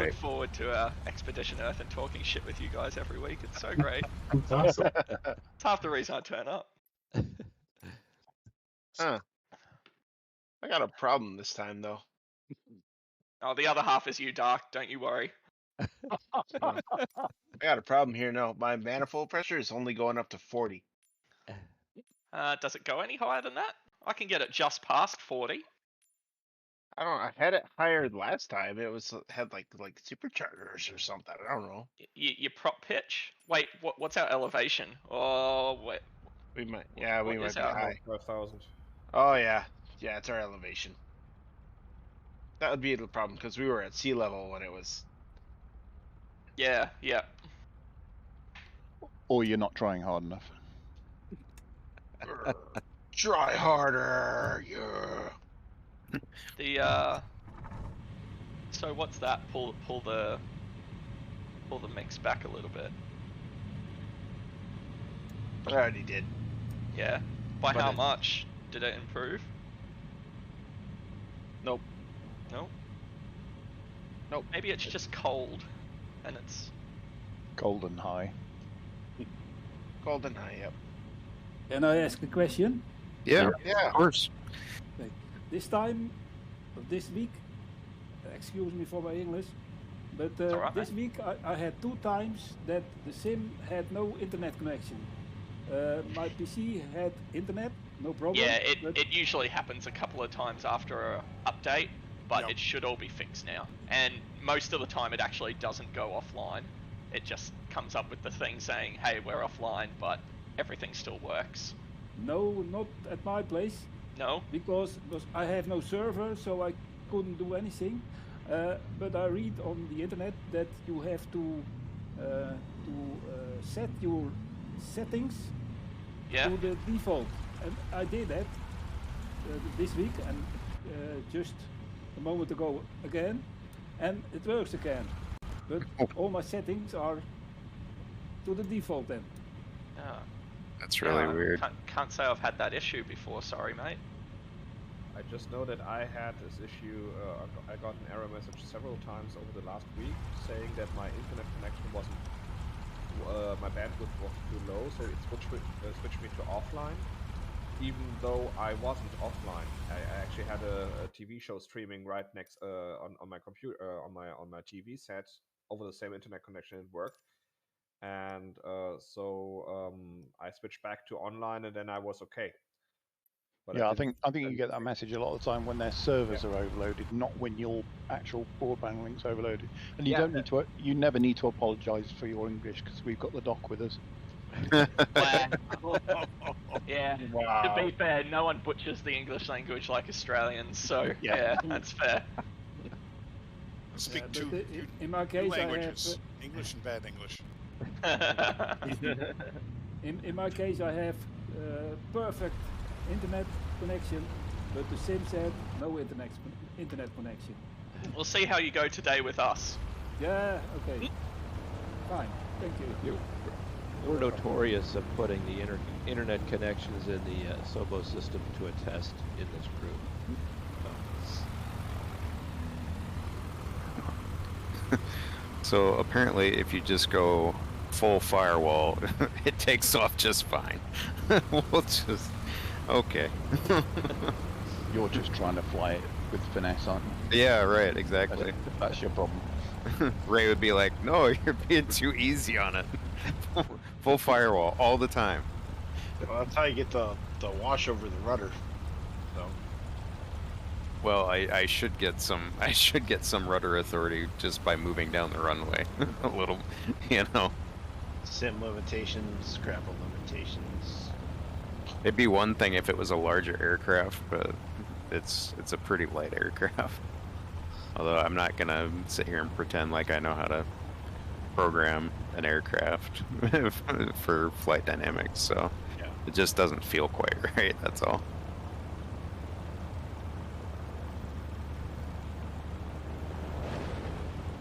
looking forward to Expedition Earth and talking shit with you guys every week. It's so great. It's awesome. It's half the reason I turn up. Huh. I got a problem this time, though. Oh, the other half is you, Dark. Don't you worry. I got a problem here now. My manifold pressure is only going up to 40. Does it go any higher than that? I can get it just past 40. I had it higher last time. It had like superchargers or something. I don't know. Your prop pitch? Wait, what's our elevation? Oh, wait. We might be high. 5,000. Oh yeah, it's our elevation. That would be the problem because we were at sea level when it was. Yeah. Or you're not trying hard enough. Try harder, yeah. So what's that? Pull the mix back a little bit. I already did. Yeah. By how much did it improve? Nope. Nope. Maybe it's just cold, and it's Cold and high. Cold and high. Yep. Can I ask a question? Yeah, Yeah. of course. Okay. This time, of this week, excuse me for my English, but all right, this week I had 2 times that the sim had no internet connection. My PC had internet, no problem. yeah. It usually happens a couple of times after a update, but it should all be fixed now. And most of the time, it actually doesn't go offline. It just comes up with the thing saying, "Hey, we're offline," but everything still works. No, not at my place. No. Because I have no server, so I couldn't do anything. But I read on the internet that you have to set your settings Yeah. to the default, and I did that this week and just a moment ago again, and it works again. But all my settings are to the default then. Yeah. That's really weird. Can't say I've had that issue before. Sorry, mate. I just know that I had this issue. I got an error message several times over the last week saying that my internet connection wasn't, my bandwidth was too low, so it switched me to offline. Even though I wasn't offline, I actually had a TV show streaming right next on my computer on my TV set over the same internet connection. It worked, and so I switched back to online, and then I was okay. But Yeah, I think you get that message a lot of the time when their servers are overloaded, not when your actual broadband link's overloaded. And you don't need to. You never need to apologise for your English because we've got the doc with us. Yeah. Wow. To be fair, no one butchers the English language like Australians, so yeah, that's fair. Speak But two in my case, languages, English and bad English. in my case, I have perfect internet connection, but the sim said no internet connection. We'll see how you go today with us. Yeah, okay. Fine, thank you. We're notorious of putting the internet connections in the Sobo system to a test in this group. So apparently, if you just go full firewall, it takes off just fine. We'll just okay. You're just trying to fly it with finesse, aren't you? Yeah, right. Exactly. That's your problem. Ray would be like, "No, you're being too easy on it. Full firewall all the time." Well, that's how you get the wash over the rudder. So. Well, I should get some. I should get some rudder authority just by moving down the runway a little, you know. Sim limitations, grapple limitations. It'd be one thing if it was a larger aircraft, but it's a pretty light aircraft. Although I'm not gonna sit here and pretend like I know how to program an aircraft for flight dynamics, so Yeah. it just doesn't feel quite right. That's all.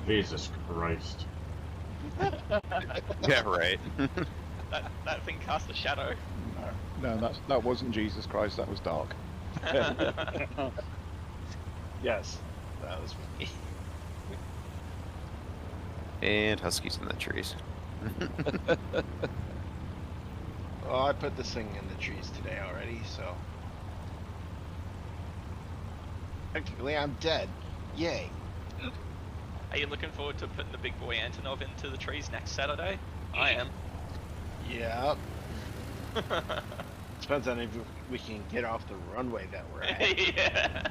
Jesus Christ. Yeah, right. That thing cast a shadow. No, that wasn't Jesus Christ. That was Dark. Yes, that was me. And Huskies in the trees. Oh, I put this thing in the trees today already, so technically I'm dead. Yay. Are you looking forward to putting the big boy Antonov into the trees next Saturday? I am. Yep. Depends on if we can get off the runway that we're at. Yeah.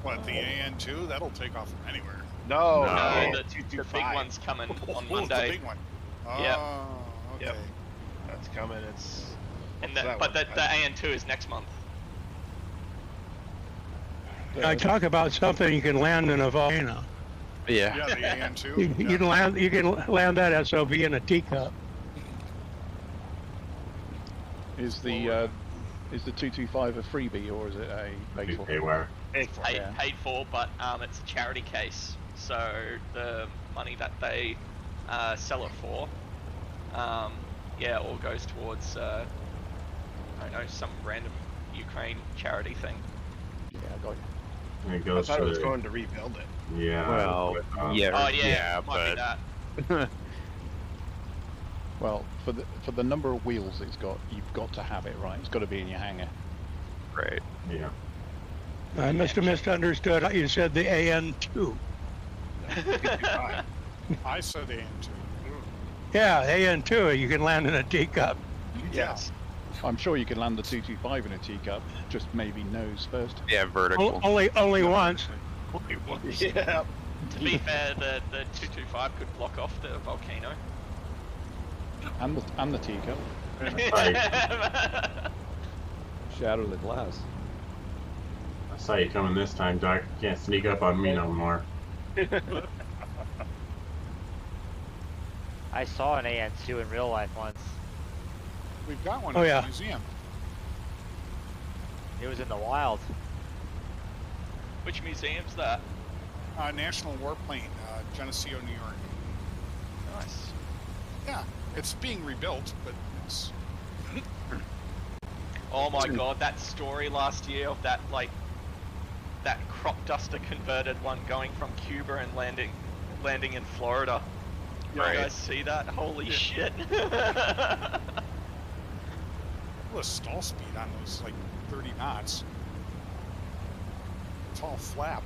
What, the AN2? That'll take off from anywhere. No, No, no, the big one's coming on Oh, Monday. the big one. Oh, Yep. okay. Yep. That's coming. It's. And what's that but one? the AN2 is next month. I talk about something you can land in a volcano. Yeah. Yeah, the AN2. You can land that SOB in a teacup. Is the 225 a freebie or is it a paid for? Payware. Paid for, but it's a charity case. So the money that they sell it for, yeah, all goes towards I don't know, some random Ukraine charity thing. Yeah, I got you. And it I goes thought it was to- going to rebuild it. Yeah. Well, but, yeah, Oh yeah, but might be that. Well, for the number of wheels it's got, you've got to have it right. It's got to be in your hangar. right. Yeah. I must have misunderstood. You said the AN2. I said AN2. Yeah, AN2. You can land in a teacup. Yes. I'm sure you can land the 225 in a teacup, just maybe nose first. Yeah, vertical. Only once. Yeah. To be fair, the 225 could block off the volcano. And the teacup. Shatter the glass. I saw you coming this time, Doc. You can't sneak up on me no more. I saw an AN2 in real life once. We've got one Oh, at yeah. the museum. It was in the wild. Which museum's that? National Warplane, Geneseo, New York. Nice. Yeah, it's being rebuilt, but it's... Oh my god, that story last year of that that crop duster converted one going from Cuba and landing in Florida. You guys see that? Holy shit. What a stall speed on those, like, 30 knots. It's all flap.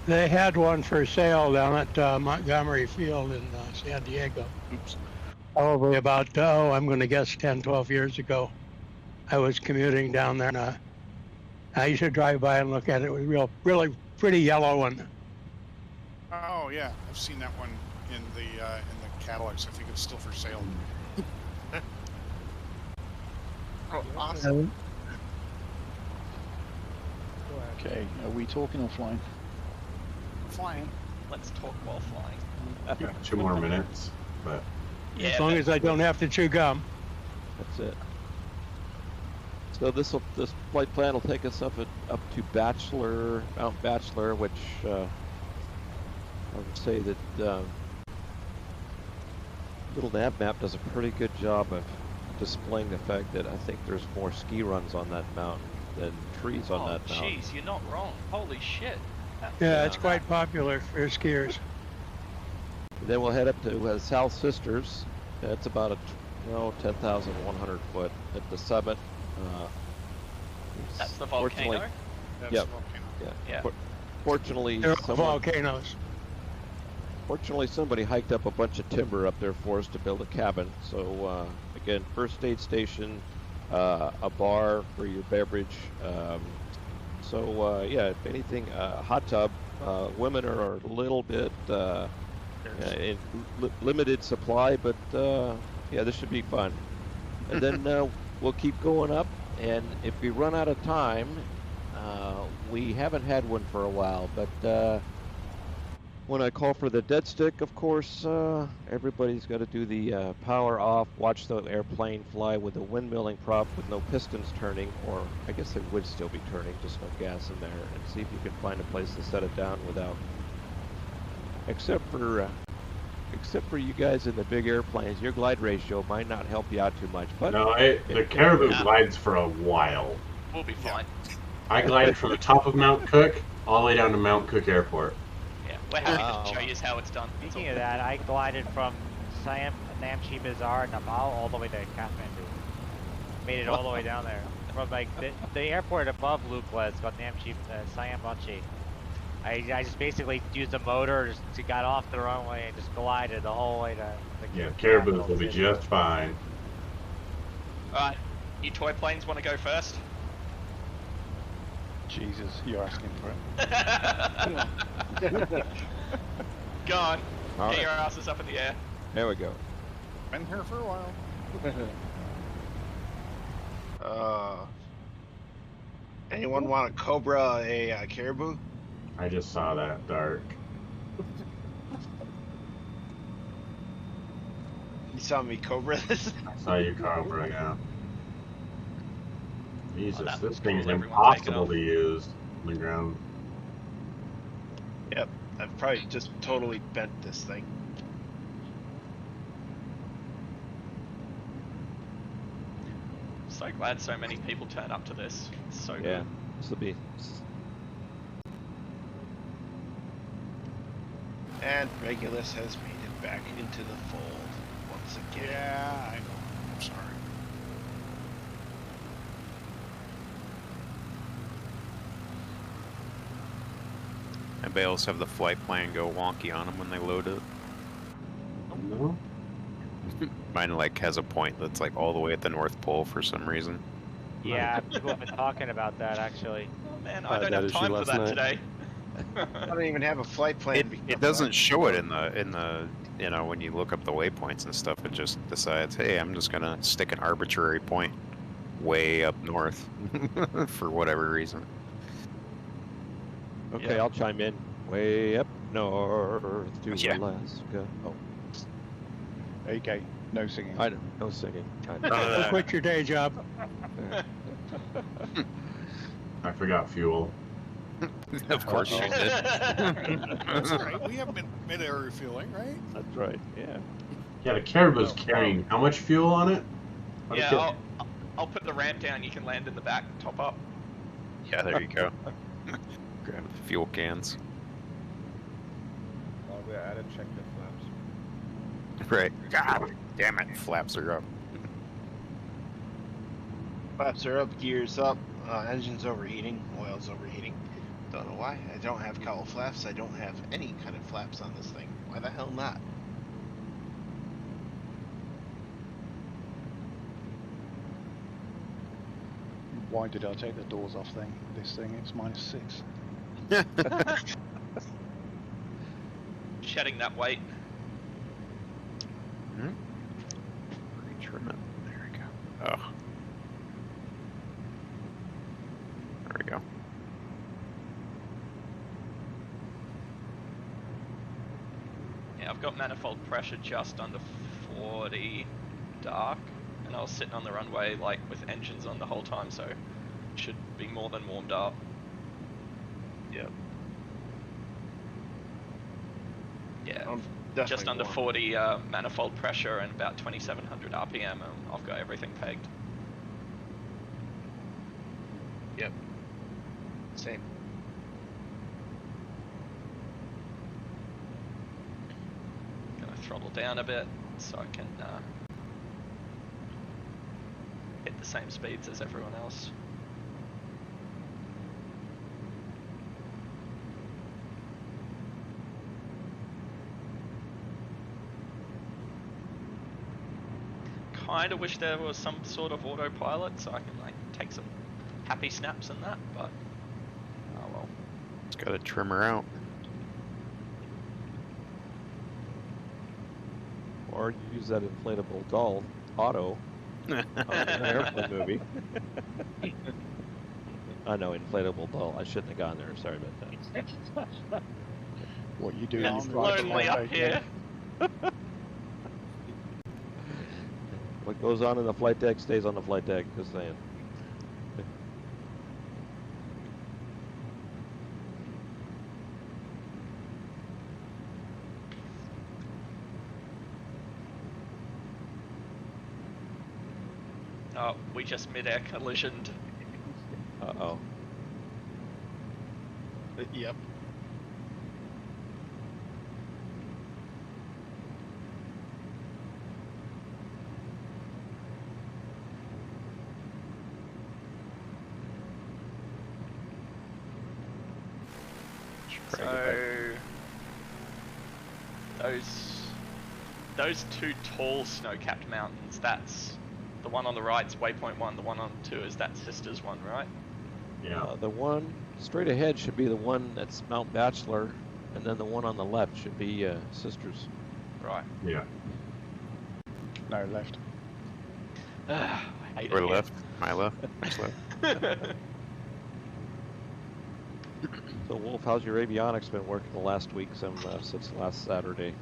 They had one for sale down at Montgomery Field in San Diego. Oops. Probably about, I'm going to guess 10, 12 years ago. I was commuting down there and I used to drive by and look at it. It was really pretty yellow one. Oh, yeah, I've seen that one in the catalogs. I think it's still for sale. Oh, awesome. Okay, are we talking or flying? Flying. Let's talk while flying. Got 2 more minutes, but Yeah, As long as I don't have to chew gum. That's it. So this flight plan will take us up to Mount Bachelor, which I would say that little nav map does a pretty good job of displaying the fact that I think there's more ski runs on that mountain than trees on that mountain. Jeez, you're not wrong. Holy shit. Yeah, it's quite popular for skiers. Then we'll head up to South Sisters. That's about a 10,100 foot at the summit. That's the Fortunately- volcano? That's Yep. the volcano. Yeah. Fortunately, They're all someone, volcanoes. fortunately, somebody hiked up a bunch of timber up there for us to build a cabin. So again, first aid station, a bar for your beverage. Yeah, if anything, hot tub. Women are a little bit in limited supply, but yeah, this should be fun. And then we'll keep going up, and if we run out of time, we haven't had one for a while, but when I call for the dead stick, of course, everybody's got to do the power off, watch the airplane fly with a windmilling prop with no pistons turning, or I guess they would still be turning, just no gas in there, and see if you can find a place to set it down without, except for except for you guys in the big airplanes, your glide ratio might not help you out too much. But No, the Caribou glides for a while. We'll be fine. I glided from the top of Mount Cook all the way down to Mount Cook Airport. Yeah, we're happy to show you how it's done. Speaking of that, I glided from Siam, Namche Bazaar, Nepal, all the way to Kathmandu. Made it all the way down there. From like the airport above Lukla, it's called Namche, Siam Namche. I just basically used a motor, just got off the runway and just glided the whole way to the Yeah, Caribou will be just fine. Alright, you toy planes want to go first? Jesus, you're asking for it. Go on. All Get right. your asses up in the air. There we go. Been here for a while. Anyone want a Cobra a Caribou? I just saw that, Dark. You saw me Cobra this? I saw you Cobra, yeah. Jesus, that this was thing is cool. Everyone take it impossible off. to use on the ground. Yep, I've probably just totally bent this thing. So glad so many people turned up to this. It's so Yeah, good. this will be. And Regulus has made it back into the fold once again. Yeah, I know. I'm sorry. And Bales have the flight plan go wonky on them when they load it. No? Mine like has a point that's like all the way at the North Pole for some reason. Yeah, people have been talking about that actually. Oh man, I don't have time for that today. I don't even have a flight plan. It doesn't show it in the you know, when you look up the waypoints and stuff. It just decides, hey, I'm just gonna stick an arbitrary point way up north for whatever reason. Okay, Yeah. I'll chime in. Way up north to Yeah. Alaska. Oh, Okay, no singing. I don't. No singing. Go quit your day job. I forgot fuel. Of course you did. That's all right. We have mid-air refueling, right? That's right. Yeah. Yeah, the Caribou's carrying how much fuel on it? What is it? Yeah, I'll put the ramp down. You can land in the back, top up. Yeah, there you go. Grab the fuel cans. While we're at it, check the flaps. Right. God damn it, flaps are up. Flaps are up, gears up, engine's overheating, oil's overheating. Don't know why. I don't have cowl flaps. I don't have any kind of flaps on this thing. Why the hell not? Why did I take the doors off thing? This thing, it's -6. Shedding that weight. Retrim it. There we go. Oh. There we go. Yeah, I've got manifold pressure just under 40 dark, and I was sitting on the runway like with engines on the whole time, so it should be more than warmed up. Yep. Yeah, just Definitely under warm. 40 manifold pressure and about 2700 RPM, and I've got everything pegged. Yep. Same. Gonna throttle down a bit so I can hit the same speeds as everyone else. Kind of wish there was some sort of autopilot so I can like take some happy snaps and that, but oh well. Just gotta trim her out. Or use that inflatable doll, Otto, on an airplane movie. I know, inflatable doll. I shouldn't have gone there. Sorry about that. What you do? It's you drive the lonely flight up deck, here. What goes on in the flight deck stays on the flight deck. Just saying. Oh, we just mid-air collisioned. Uh-oh. Yep. So those two tall snow-capped mountains, that's the one on the right's waypoint 1, the one on 2 is that sister's one, right? Yeah. The one straight ahead should be the one that's Mount Bachelor, and then the one on the left should be Sisters. Right. Yeah. No, left. I hate Or it left. My left. My left. here. So Wolf, how's your avionics been working the last week since last Saturday?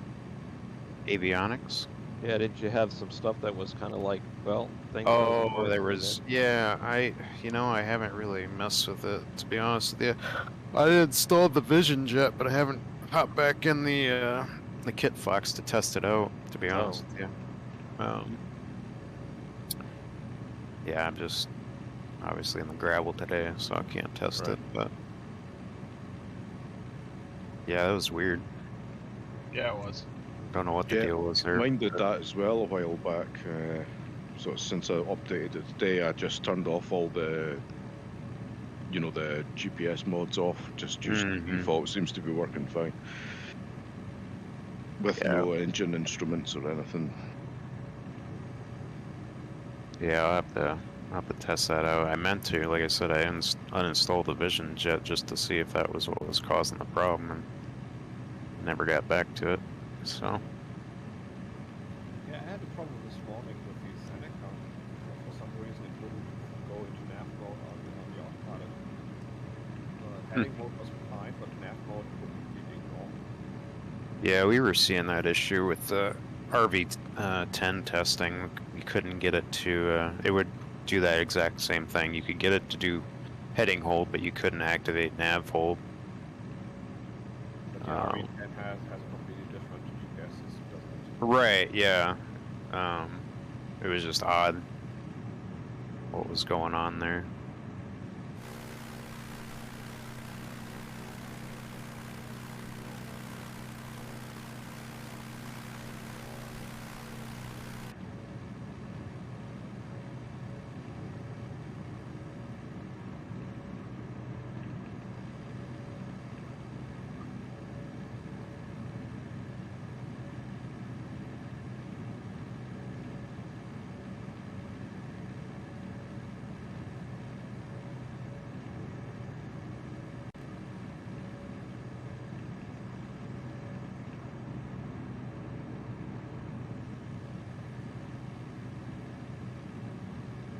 Avionics. Yeah, didn't you have some stuff that was kind of like, well, things Oh, wasn't there working was. Yeah, I haven't really messed with it, to be honest with you. I installed the Vision Jet, but I haven't hopped back in the Kit Fox to test it out, to be honest with you. Yeah, I'm just obviously in the gravel today, so I can't test it, but yeah, that was weird. Yeah, it was. Don't know what the deal was there. Mine did that as well a while back. So since I updated it today, I just turned off all the, the GPS modes off. Just default. Seems to be working fine. With no engine instruments or anything. Yeah, I'll have to test that out. I meant to, like I said, I uninstalled the Vision Jet just to see if that was what was causing the problem, and never got back to it. So. Yeah, I had a problem this morning with the Seneca. For some reason, it wouldn't go into nav mode on the autopilot. Heading mode was fine, but nav mode wouldn't be ignore. Yeah, we were seeing that issue with the RV10 testing. You couldn't get it to. It would do that exact same thing. You could get it to do heading hold, but you couldn't activate nav hold. But the RV10 has a completely different GPS system, doesn't it? Right, yeah. It was just odd what was going on there.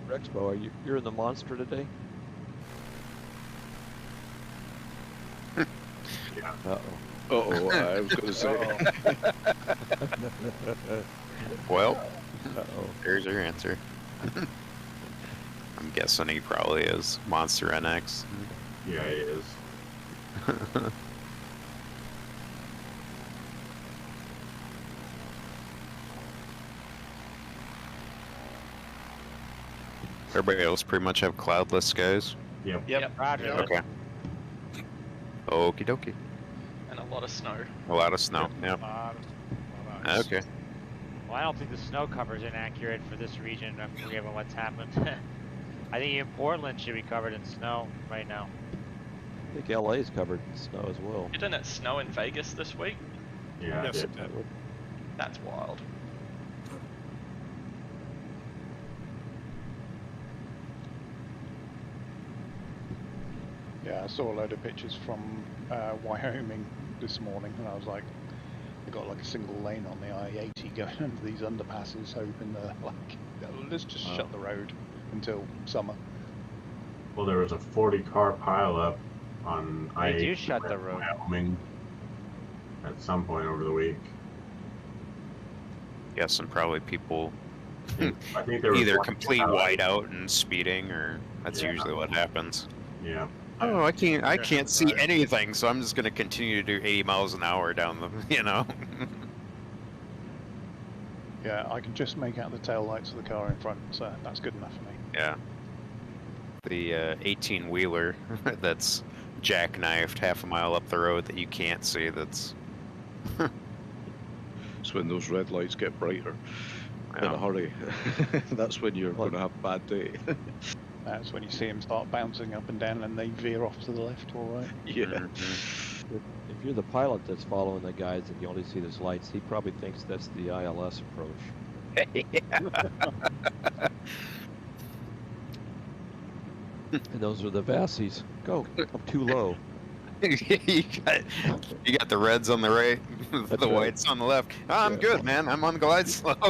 Rexpo, you're in the Monster today? Yeah. Uh-oh. I was going to say. Well, there's your answer. I'm guessing he probably is Monster NX. Yeah, he is. Everybody else pretty much have cloudless skies. Yep. Roger. Okay. Okie dokie. And a lot of snow. A lot of snow. Yep. Okay. Well, I don't think the snow cover is inaccurate for this region, given what's happened. I think even Portland should be covered in snow right now. I think LA is covered in snow as well. Didn't it snow in Vegas this week? Yeah. Yes, it it did. did. That's wild. Yeah, I saw a load of pictures from Wyoming this morning, and I was like, they got like a single lane on the I-80 going under these underpasses, hoping let's just shut the road until summer. Well, there was a 40-car pileup on I-80 do shut the road. Wyoming at some point over the week. Guessing probably people I think there was either one complete pileup. whiteout and speeding, or that's Yeah. usually what happens. Yeah. Oh, I can't see anything, so I'm just gonna continue to do 80 miles an hour down the, Yeah, I can just make out the tail lights of the car in front, so that's good enough for me. Yeah. The 18-wheeler that's jackknifed half a mile up the road that you can't see. That's. It's when those red lights get brighter in a hurry. That's when you're going to have a bad day. That's when you see them start bouncing up and down and they veer off to the left or right. Yeah. Mm-hmm. If you're the pilot that's following the guides and you only see those lights, he probably thinks that's the ILS approach. And those are the Vassies. Go. I'm too low. you got the reds on the right, the whites on the left. Oh, I'm good, man. I'm on glide slope. How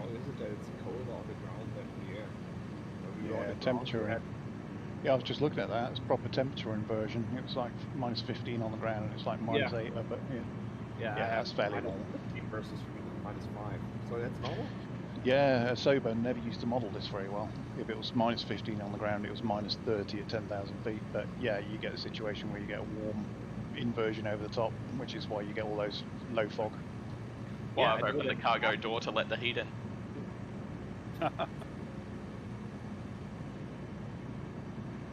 is it that it's colder on the ground than in the air? When we were on Yeah, the ground, temperature. we had- Yeah, I was just looking at that. It's proper temperature inversion. It was like minus 15 on the ground, and it's like minus 8 up. But yeah, that's fairly minus normal. 15 versus minus 5. So that's normal? Yeah, a sober never used to model this very well. If it was minus 15 on the ground, it was minus 30 at 10,000 feet. But yeah, you get a situation where you get a warm inversion over the top, which is why you get all those low fog. Well, Yeah, I've I know opened the that- cargo door to let the heat in.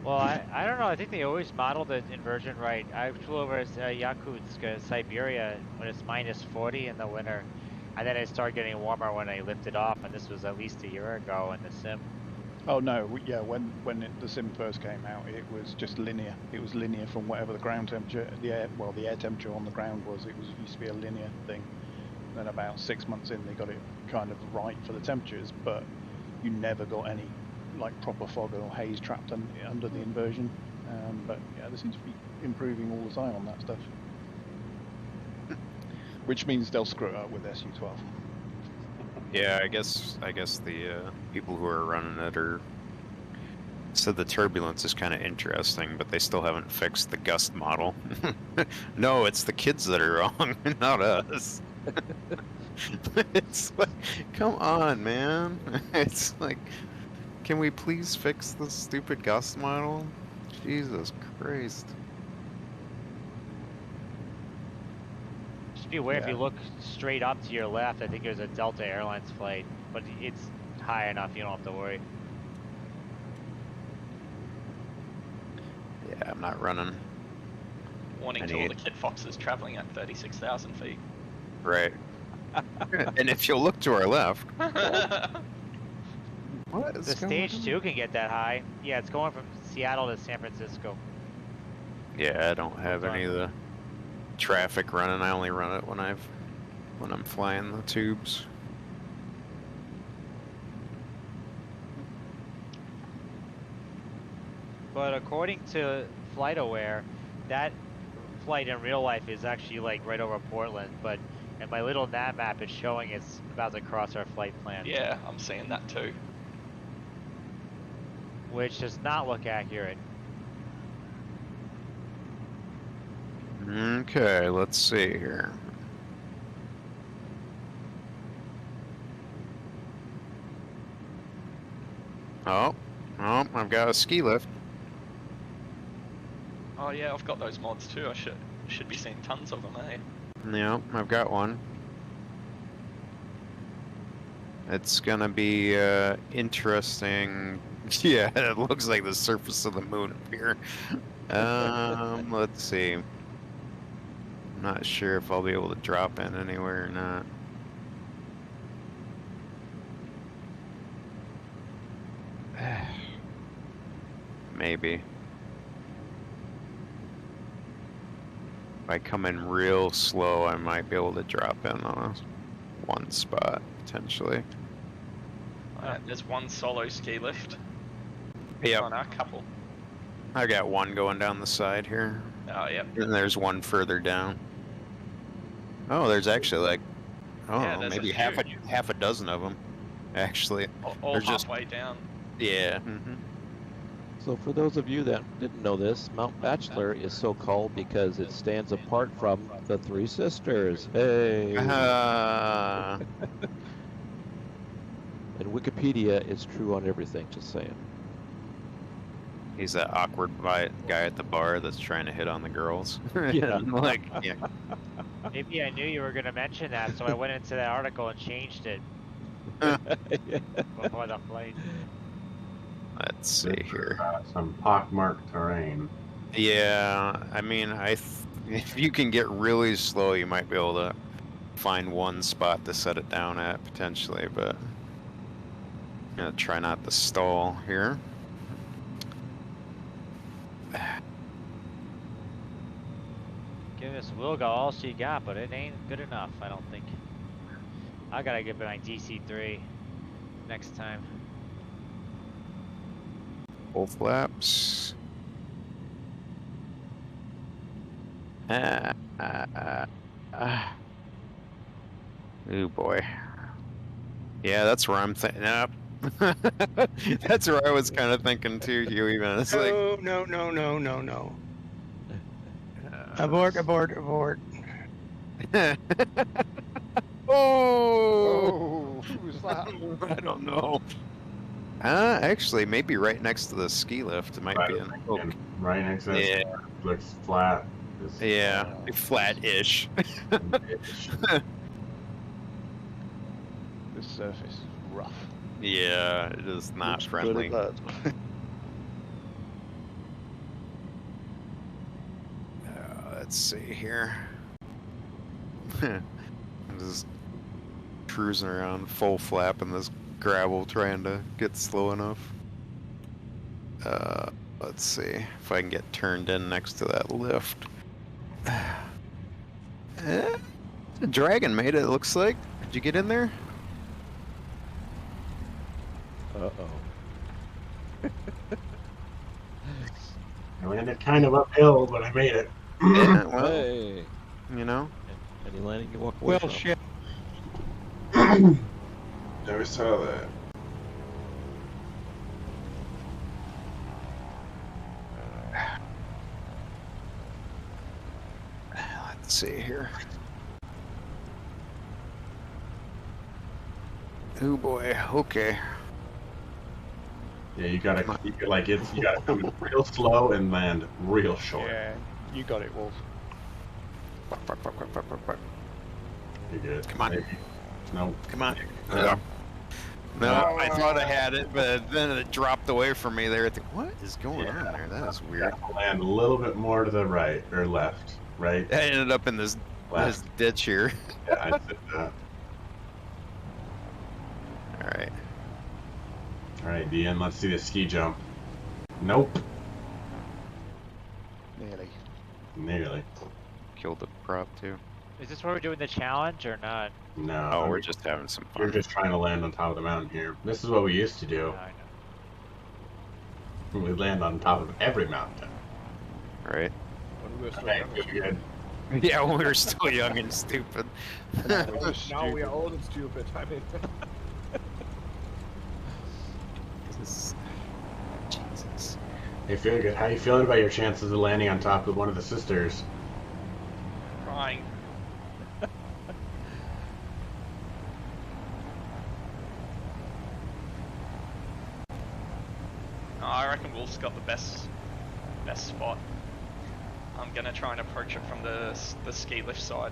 Well, I don't know. I think they always modeled the inversion right. I flew over Yakutsk, Siberia, when it's minus 40 in the winter, and then it started getting warmer when I lifted off, and this was at least a year ago in the sim. Oh no, yeah, when the sim first came out, it was just linear. It was linear from whatever the ground temperature, the air temperature on the ground was. It used to be a linear thing. Then about 6 months in, they got it kind of right for the temperatures, but you never got any like proper fog or haze trapped under the inversion. But yeah, they seem to be improving all the time on that stuff. Which means they'll screw it up with SU-12. Yeah, I guess the people who are running it said the turbulence is kind of interesting, but they still haven't fixed the gust model. No, it's the kids that are wrong, not us. It's like, come on, man. It's like, can we please fix the stupid gust model? Jesus Christ. Just be aware if Yeah. you look straight up to your left, I think there's a Delta Airlines flight, but it's high enough, you don't have to worry. Yeah, I'm not running. Warning to all the Kit Foxes traveling at 36,000 feet. Right. And if you'll look to our left, what is The going stage on? 2 can get that high. Yeah, it's going from Seattle to San Francisco. Yeah, I don't have any of the traffic running. I only run it when I'm flying the tubes. But according to FlightAware, that flight in real life is actually like right over Portland, but in my little nav map it's showing it's about to cross our flight plan. Yeah, I'm seeing that too. Which does not look accurate. Okay, let's see here. Oh, I've got a ski lift. Oh yeah, I've got those mods too. I should be seeing tons of them, eh? Yeah, I've got one. It's gonna be interesting. Yeah, it looks like the surface of the moon up here. Let's see. I'm not sure if I'll be able to drop in anywhere or not. Maybe. If I come in real slow, I might be able to drop in on one spot, potentially. There's one solo ski lift. Yep. Oh, no, a couple. I got one going down the side here. Oh, yep. And there's one further down. Oh, there's actually like, Yeah, there's maybe a half a dozen of them, actually. All They're just- halfway down. Yeah. So for those of you that didn't know this, Mount Bachelor is so called because it stands apart from the Three Sisters. Hey! Uh, And Wikipedia is true on everything, just saying. he's that awkward guy at the bar that's trying to hit on the girls. Yeah. Like, yeah. Maybe I knew you were gonna mention that, so I went into that article and changed it before the flight. Let's see here. Some pockmarked terrain. Yeah, I mean, if you can get really slow, you might be able to find one spot to set it down at potentially, but I'm gonna try not to stall here. Give this Wilga all she got, but it ain't good enough, I don't think. I gotta give it my DC3 next time. Full flaps. Oh boy. Yeah, that's where I'm thinking. Nope. That's where I was kind of thinking too, Huey, man. It's like, No. Abort. Oh! Who's that? I don't know. Actually, maybe right next to the ski lift. It might be in. Right next to it. Yeah. Looks flat. Yeah, flat-ish. This surface is rough. Yeah, it is not Looks friendly. pretty bad. Let's see here. I'm just cruising around full flap in this gravel trying to get slow enough. Let's see if I can get turned in next to that lift. The dragon made it, looks like. Did you get in there? Uh-oh. I landed kind of uphill, but I made it. Yeah, well, Hey! you know. Any landing you walk away Well, from. shit. Never saw that. Let's see here. Oh boy, okay. Yeah, you gotta come in real slow and land real short. Yeah, you got it, Wolf. You're good. Come on. Maybe. No. Come on. No, I thought I had it, but then it dropped away from me there. I think, what is going on there? That is weird. Land a little bit more to the right or left. Right. I ended up in this ditch here. Yeah, I did that. All right. All right, Dean. Let's see the ski jump. Nope. Nearly. Killed the prop too. Is this where we're doing the challenge or not? No. Oh, we're just having some fun. You're just trying to land on top of the mountain here. This is what we used to do. No, I know. We land on top of every mountain. Right. When we were still Okay, young and good. Yeah, when we were still young and stupid. now we are old and stupid. I mean, Jesus. Hey, feel good. How you feeling about your chances of landing on top of one of the sisters? Crying. I reckon Wolf's got the best spot. I'm gonna try and approach it from the ski lift side.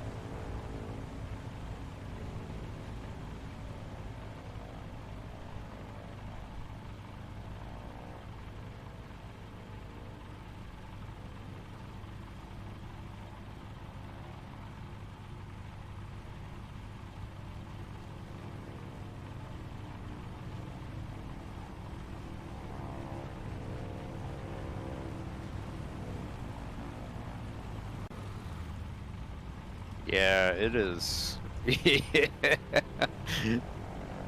Yeah, it is.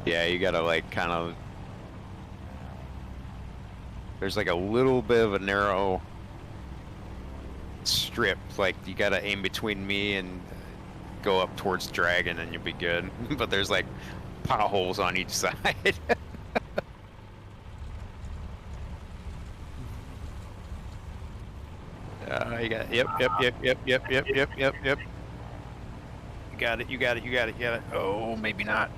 Yeah, you gotta like kind of. There's like a little bit of a narrow strip. Like you gotta aim between me and go up towards Dragon, and you'll be good. But there's like potholes on each side. You got it. Yep. You got it. You got it. Oh, maybe not.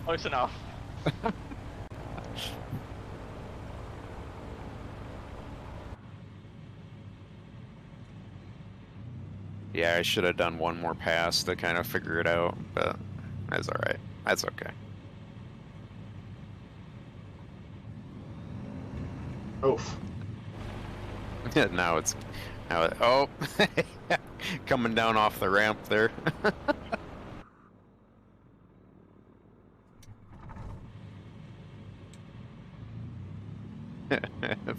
Close enough. Yeah, I should have done one more pass to kind of figure it out, but that's all right. That's okay. Oof. now oh, coming down off the ramp there.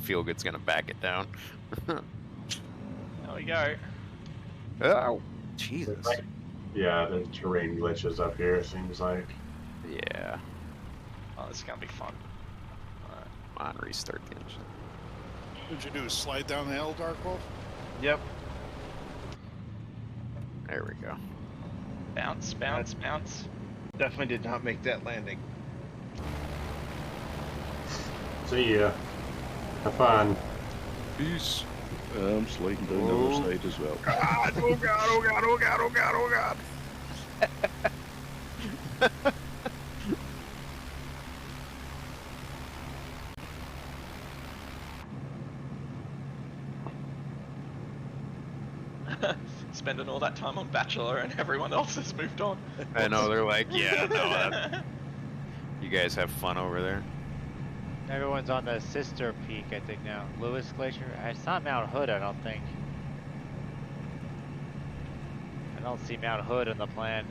Feel good's gonna back it down. There we go. Oh, Jesus. Yeah, the terrain glitches up here, it seems like. Yeah. Oh, this is gonna be fun. Come on, restart the engine. What'd you do? Slide down the hill, Dark Wolf? Yep. There we go. Bounce. Definitely did not make that landing. See ya. Have fun. Peace. I'm sliding down the other side as well. God, oh God. Spending all that time on Bachelor and everyone else has moved on. I know, they're like, yeah, no, you guys have fun over there. Everyone's on the sister peak, I think now. Lewis Glacier? It's not Mount Hood, I don't think. I don't see Mount Hood in the plan.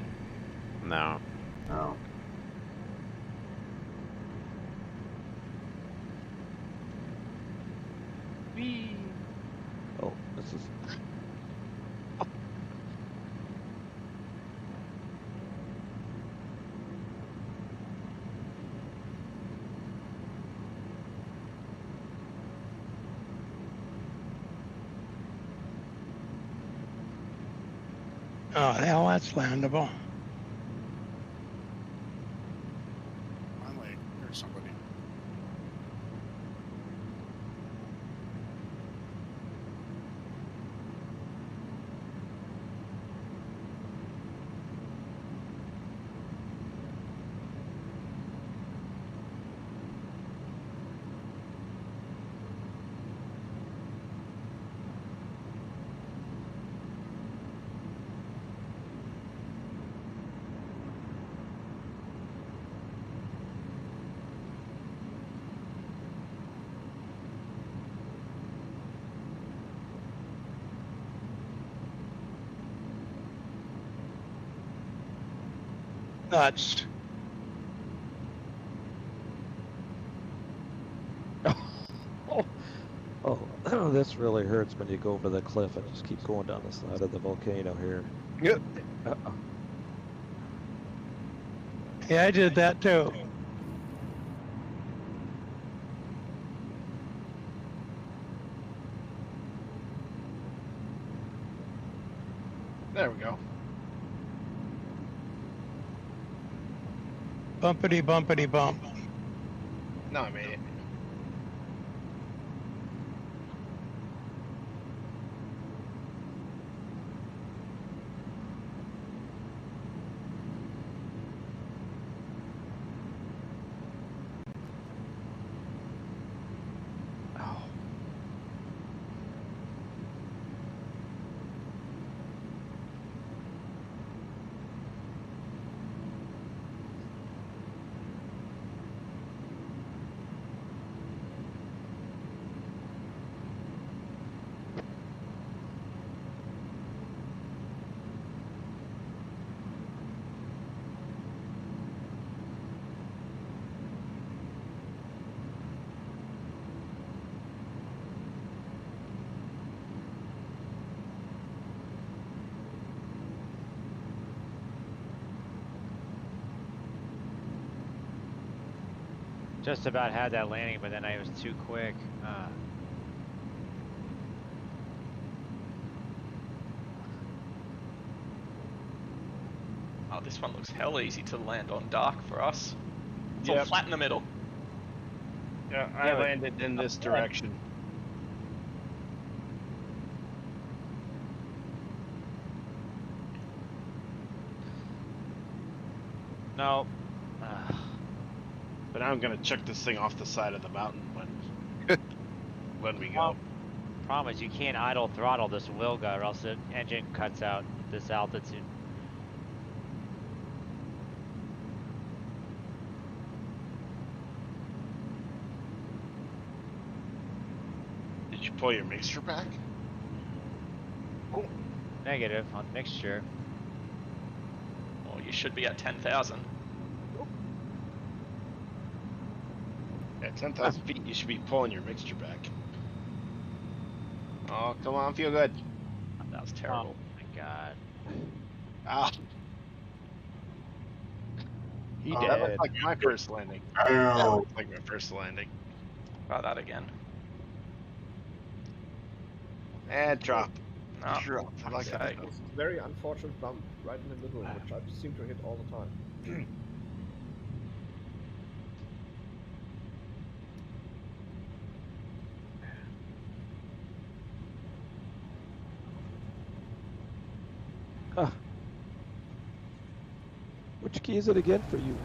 No. No. Whee! Oh, this is. Oh, hell, that's landable. Finally, here's somebody. Nuts. Oh, this really hurts when you go over the cliff and just keep going down the side of the volcano here. Yep. Uh-oh. Yeah, I did that too. There we go. Bumpity bumpity bump. No, I made it. Just about had that landing, but then I was too quick. Oh, this one looks hell easy to land on dark for us. It's all Yep. flat in the middle. Yeah, I landed in this direction. No. But now I'm gonna chuck this thing off the side of the mountain when we go. Problem is you can't idle throttle this Wilga or else the engine cuts out at this altitude. Did you pull your mixture back? Negative on mixture. Well, you should be at 10,000. At 10,000 feet, you should be pulling your mixture back. Oh, come on, feel good. That was terrible. Oh my god. Ah. He That did. looked like my first landing. That Ow. looked like my first landing. Try that again. And drop. No. Drop. I like that. Okay. It's a very unfortunate bump right in the middle, which I seem to hit all the time. Which key is it again for you?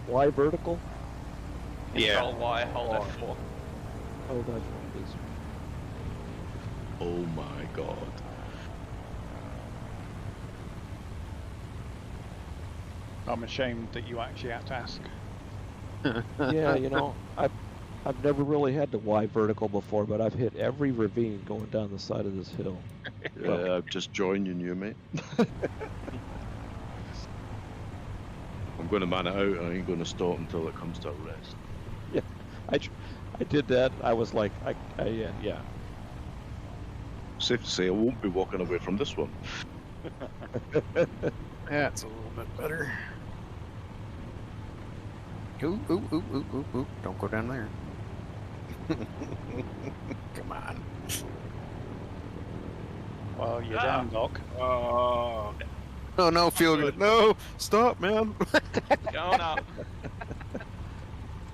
Y vertical? Control Y, hold F4. Oh, that's right. It is. Oh my god. I'm ashamed that you actually had to ask. Yeah, you know, I've never really had to Y vertical before, but I've hit every ravine going down the side of this hill. Yeah, I'm just joining you, mate. I'm going to man it out. I ain't going to stop until it comes to a rest. Yeah, I did that. I was like, yeah. Safe to say I won't be walking away from this one. That's a little bit better. Ooh, ooh, ooh, ooh, ooh, ooh. Don't go down there. Come on. Well, you're down, Doc. Oh. Oh no, feel good. No, stop, man. Going up.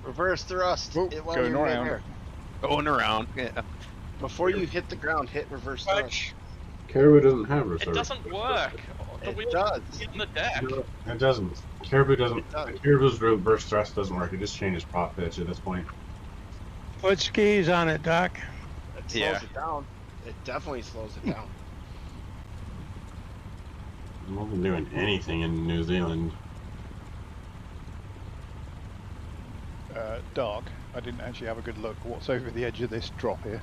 Reverse thrust. Oh, It while going you're around. there. Going around. Yeah. Before you hit the ground, hit reverse thrust. Caribou doesn't have reserve. It doesn't work. The It wheels does. get in the deck. No, it doesn't. Caribou doesn't. It does. Caribou's reverse thrust doesn't work. It just changes prop pitch at this point. Put skis on it, Doc. It slows Yeah. it down. It definitely slows it down. I wasn't doing anything in New Zealand. Doc, I didn't actually have a good look. What's over the edge of this drop here?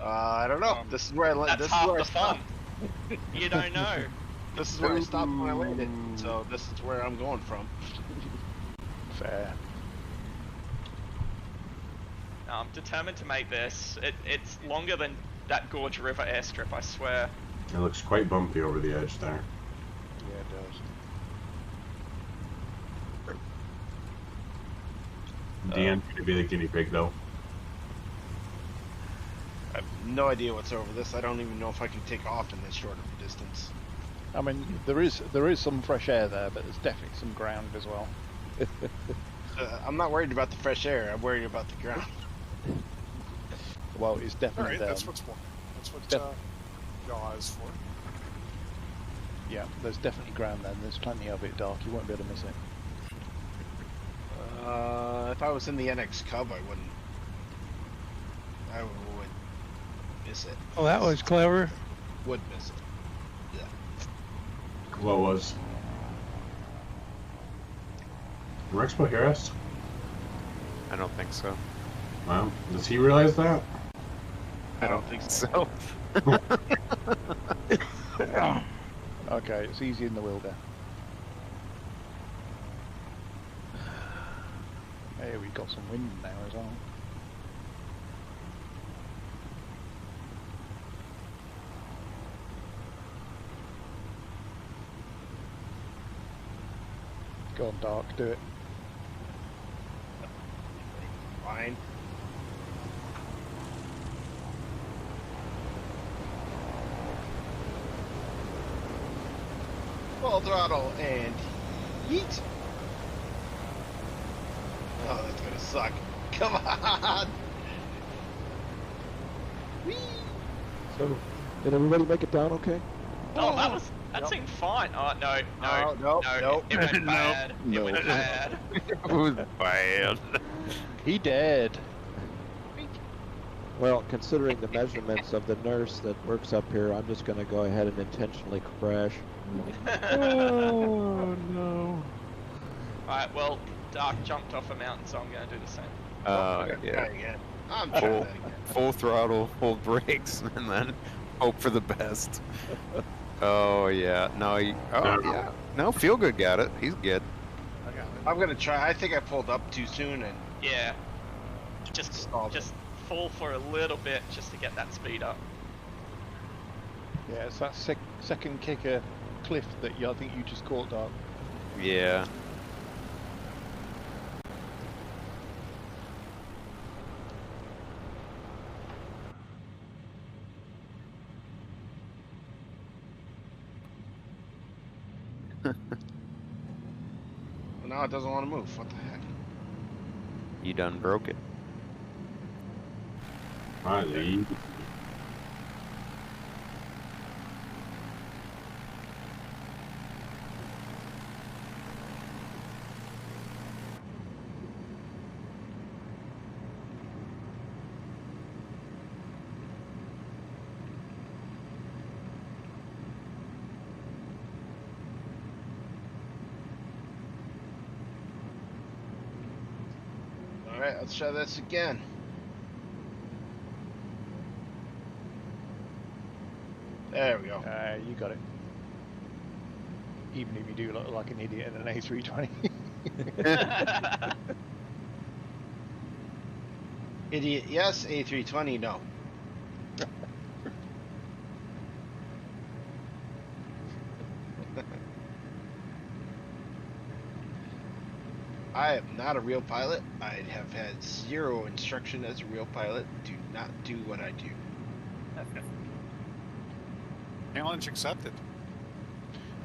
I don't know. This is where I landed. That's This is half where I the fun. stopped. You don't know. This is where I stopped when I landed. So this is where I'm going from. Fair. I'm determined to make this. It's longer than that Gorge River airstrip, I swear. It looks quite bumpy over the edge there. Yeah, it does. DN could be the guinea pig though. I have no idea what's over this. I don't even know if I can take off in this short of a distance. I mean, there is some fresh air there, but there's definitely some ground as well. I'm not worried about the fresh air. I'm worried about the ground. Well, it's definitely Alright, there. that's what yaw is for. Yeah, there's definitely ground there. And there's plenty of it, Dark. You won't be able to miss it. If I was in the NX Cub, I wouldn't. I would miss it. Oh, that was clever. Would miss it. What was? Rexpo hear us? I don't think so. Well, does he realize that? I don't think so. Okay, it's easy in the Wilga. Hey, we got some wind now as well. Go on, Dark, do it. Fine. Full throttle and yeet. Oh, that's gonna suck. Come on. Whee! So, did everybody make it down okay? Oh, that seemed fine. Oh no, no. It went bad. No. It went bad. It was bad. He dead. Well, considering the measurements of the nurse that works up here, I'm just going to go ahead and intentionally crash. Oh no. Alright, well, Dark jumped off a mountain, so I'm going to do the same. Yeah. Try again. I'm trying that again. Full throttle, hold brakes, and then hope for the best. Oh yeah, no, yeah, no, Feel Good got it. He's good. I got it. I'm gonna try. I think I pulled up too soon and Yeah. Just stalled it. fall for a little bit just to get that speed up. Yeah, it's that second kicker cliff that I think you just caught, Dark. Yeah. Well, now it doesn't want to move. What the heck? You done broke it. My lead. All right, let's try this again. There we go. You got it. Even if you do look like an idiot in an A320. Idiot, yes. A320, no. I am not a real pilot. I have had zero instruction as a real pilot. Do not do what I do. Challenge accepted.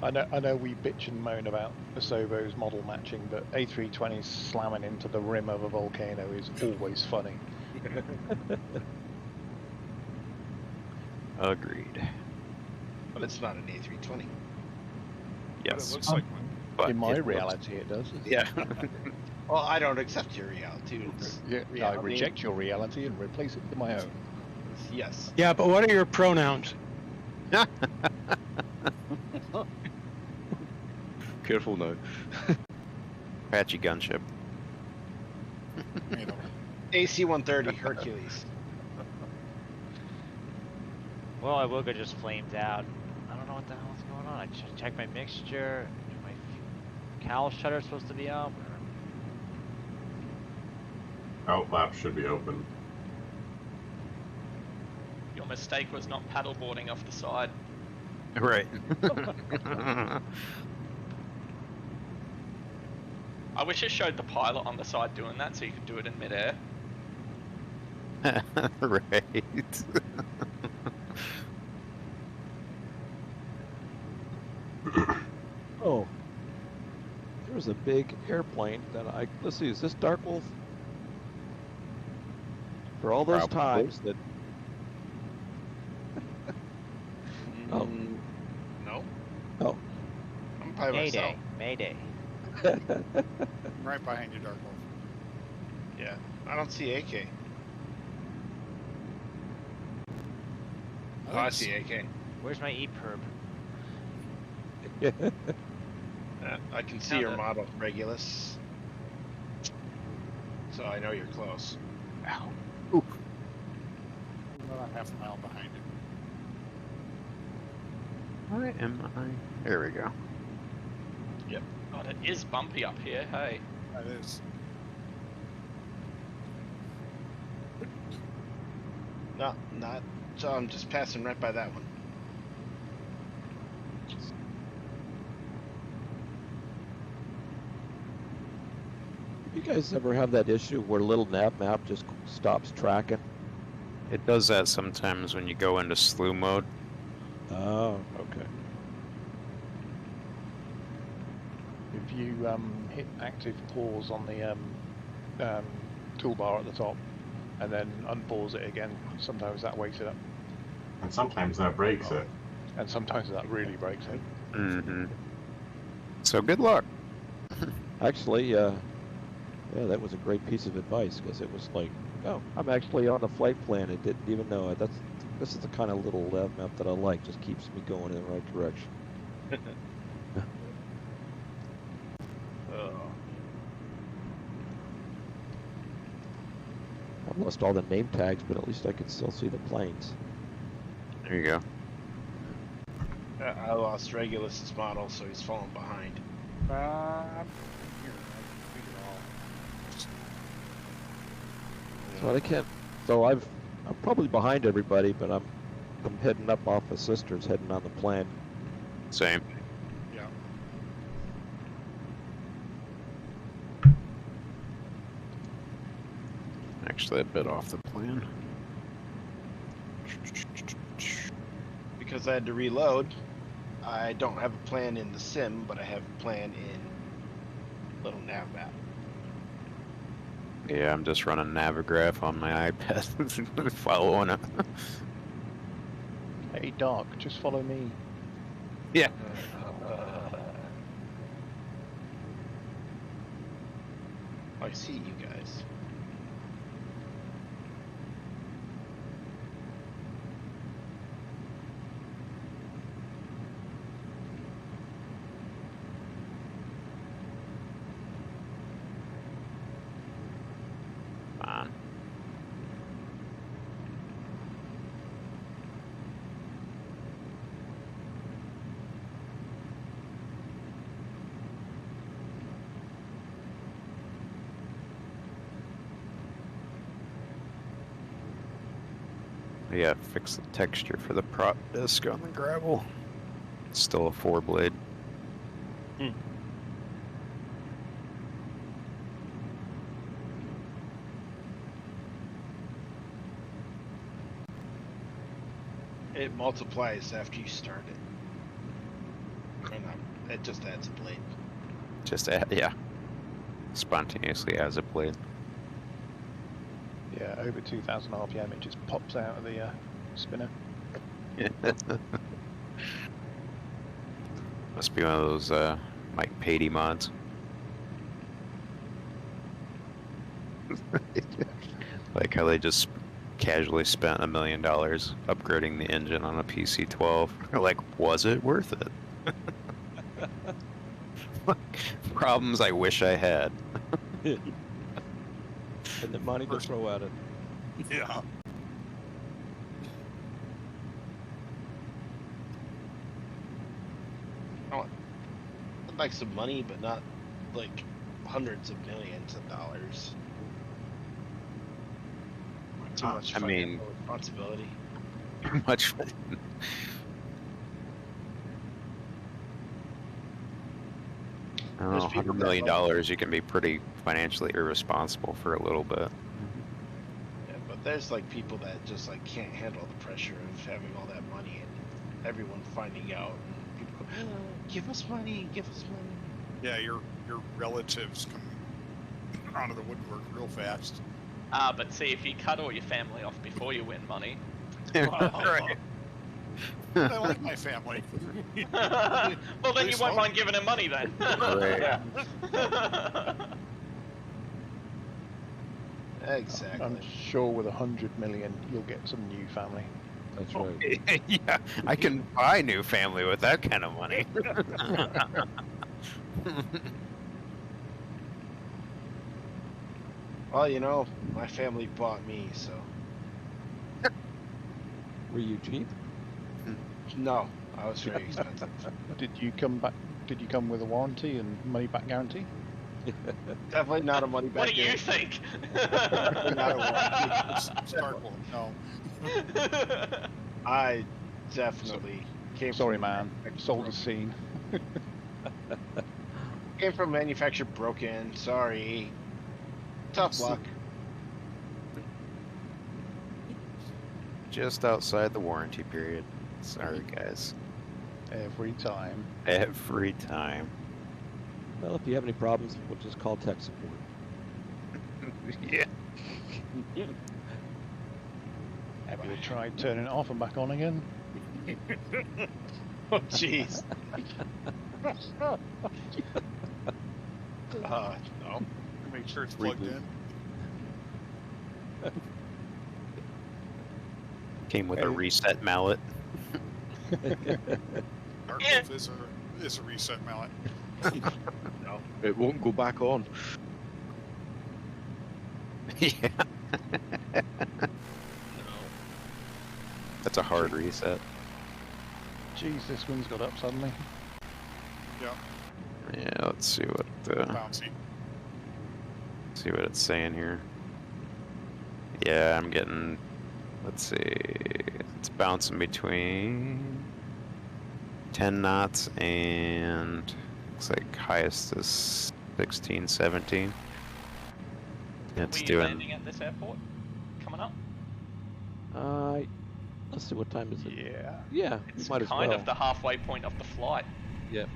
I know we bitch and moan about Asobo's model matching, but A320 slamming into the rim of a volcano is always funny. Agreed. But it's not an A320. But it Yes. looks like one. But In my it looks- reality, it does. Yeah. Well, I don't accept your reality. It's Yeah, I reality. reject your reality and replace it with my own. Yes. Yeah, but what are your pronouns? Careful now. Apache gunship. You know, AC-130 Hercules. Well, I will go just flamed out. I don't know what the hell's going on. I check my mixture. My cowl shutter's supposed to be up. Outlap should be open. Your mistake was not paddleboarding off the side. Right. I wish it showed the pilot on the side doing that so you could do it in midair. Right. Oh, there was a big airplane that let's see, is this Dark Wolf? For all those Probably. times that, Oh. No. oh, I'm by myself. Mayday. I'm right behind you, Dark Wolf. Yeah. I don't see AK. Oh, I see AK. Where's my EPIRB? I can see your model, Regulus. So I know you're close. Ow. I'm about half a mile behind it. Where am I? There we go. God, it is bumpy up here, hey. That is. Not. So I'm just passing right by that one. you guys ever have that issue where little nav map just stops tracking? It does that sometimes when you go into slew mode. Oh, okay. If you hit active pause on the toolbar at the top and then unpause it again, sometimes that wakes it up. And sometimes that breaks it. And sometimes that really breaks it. Mm-hmm. So good luck. Actually, yeah, that was a great piece of advice because it was like, oh, I'm actually on the flight plan and didn't even know it. This is the kind of little map that I like. Just keeps me going in the right direction. I've lost all the name tags, but at least I can still see the planes. There you go. I lost Regulus's model, so he's falling behind. So I can't. So I'm probably behind everybody, but I'm heading up off of Sisters, heading on the plane. Same. Yeah. Actually, a bit off the plan. Because I had to reload, I don't have a plan in the sim, but I have a plan in little nav map. Yeah, I'm just running Navigraph on my iPad, following it. Hey, Doc, just follow me. Yeah. I see you guys. On. Yeah, fix the texture for the prop disc on the gravel. It's still a 4-blade. It multiplies after you start it. Or not, it just adds a blade. Just yeah. Spontaneously as a blade. Yeah, over 2,000 RPM, it just pops out of the spinner. Must be one of those Mike Patey mods. Like how they just casually spent $1 million upgrading the engine on a PC-12. They're like, was it worth it? Problems I wish I had. And the money to throw at it. Yeah. I'd like some money, but not like hundreds of millions of dollars. Too much I mean, responsibility. Much. I don't know, $100 million, you can be pretty financially irresponsible for a little bit. Yeah, but there's like people that just like can't handle the pressure of having all that money and everyone finding out. And people go, oh, give us money, give us money. Yeah, your relatives come out of the woodwork real fast. But see, if you cut all your family off before you win money. Right. I like my family. Well, then you won't mind giving them money then. Right. Exactly. I'm sure with 100 million, you'll get some new family. That's right. Yeah, I can buy new family with that kind of money. Well, you know, my family bought me, so. Were you cheap? No, I was very expensive. Did you come back? Did you come with a warranty and money back guarantee? Definitely not a money back. What do you think? Not a warranty. Sparkle, no. I definitely came. Sorry, from man. Sold a scene. Came from manufacturer broken. Sorry. Tough luck. Just outside the warranty period. Sorry, guys. Every time. Every time. Well, if you have any problems, we'll just call tech support. Yeah. Have you tried turning it off and back on again? Oh, jeez. No. Make sure it's plugged in. Came with a reset mallet. Dark is a reset mallet. No, it won't go back on. Yeah. That's a hard reset. Jeez, this wind's got up suddenly. Yeah. Yeah, let's see what Bouncy. see what it's saying here. Yeah, I'm getting, let's see, it's bouncing between 10 knots and looks like highest is 16, 17. It's Were you doing. landing at this airport? Coming up? Let's see, what time is it? Yeah. Yeah, It's might as well. kind of the halfway point of the flight. Yep.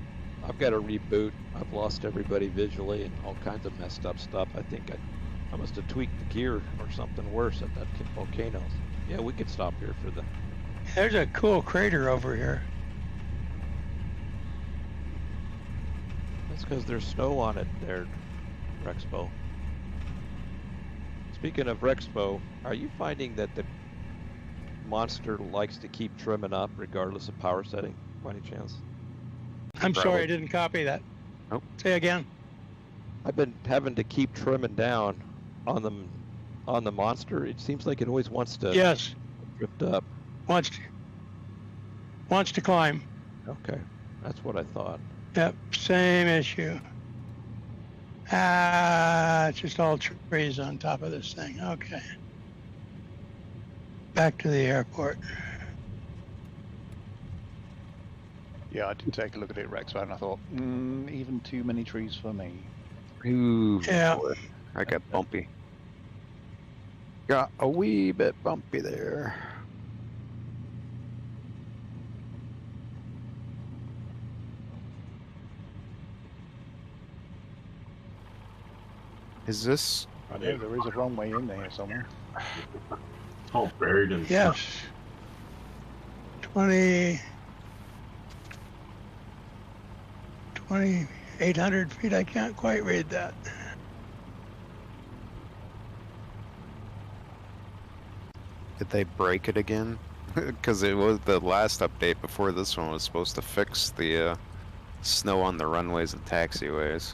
I've got to reboot. I've lost everybody visually and all kinds of messed up stuff. I think I must have tweaked the gear or something worse at that volcano. Yeah, we could stop here for the... There's a cool crater over here. That's because there's snow on it there, Rexpo. Speaking of Rexpo, are you finding that the monster likes to keep trimming up regardless of power setting, by any chance? I'm sorry, I didn't copy that. Nope. Say again. I've been having to keep trimming down on the monster. It seems like it always wants to Yes, drift up. wants to climb. Okay, that's what I thought. Yep, same issue. It's just all trees on top of this thing. Okay. Back to the airport. Yeah, I did take a look at it, Rex, and I thought, even too many trees for me. Ooh, Yeah. boy, I got bumpy. Got a wee bit bumpy there. Is this? I know there is a runway in there somewhere. It's all buried in Yes. 2,800 feet. I can't quite read that. Did they break it again? Because it was the last update before this one was supposed to fix the snow on the runways and taxiways.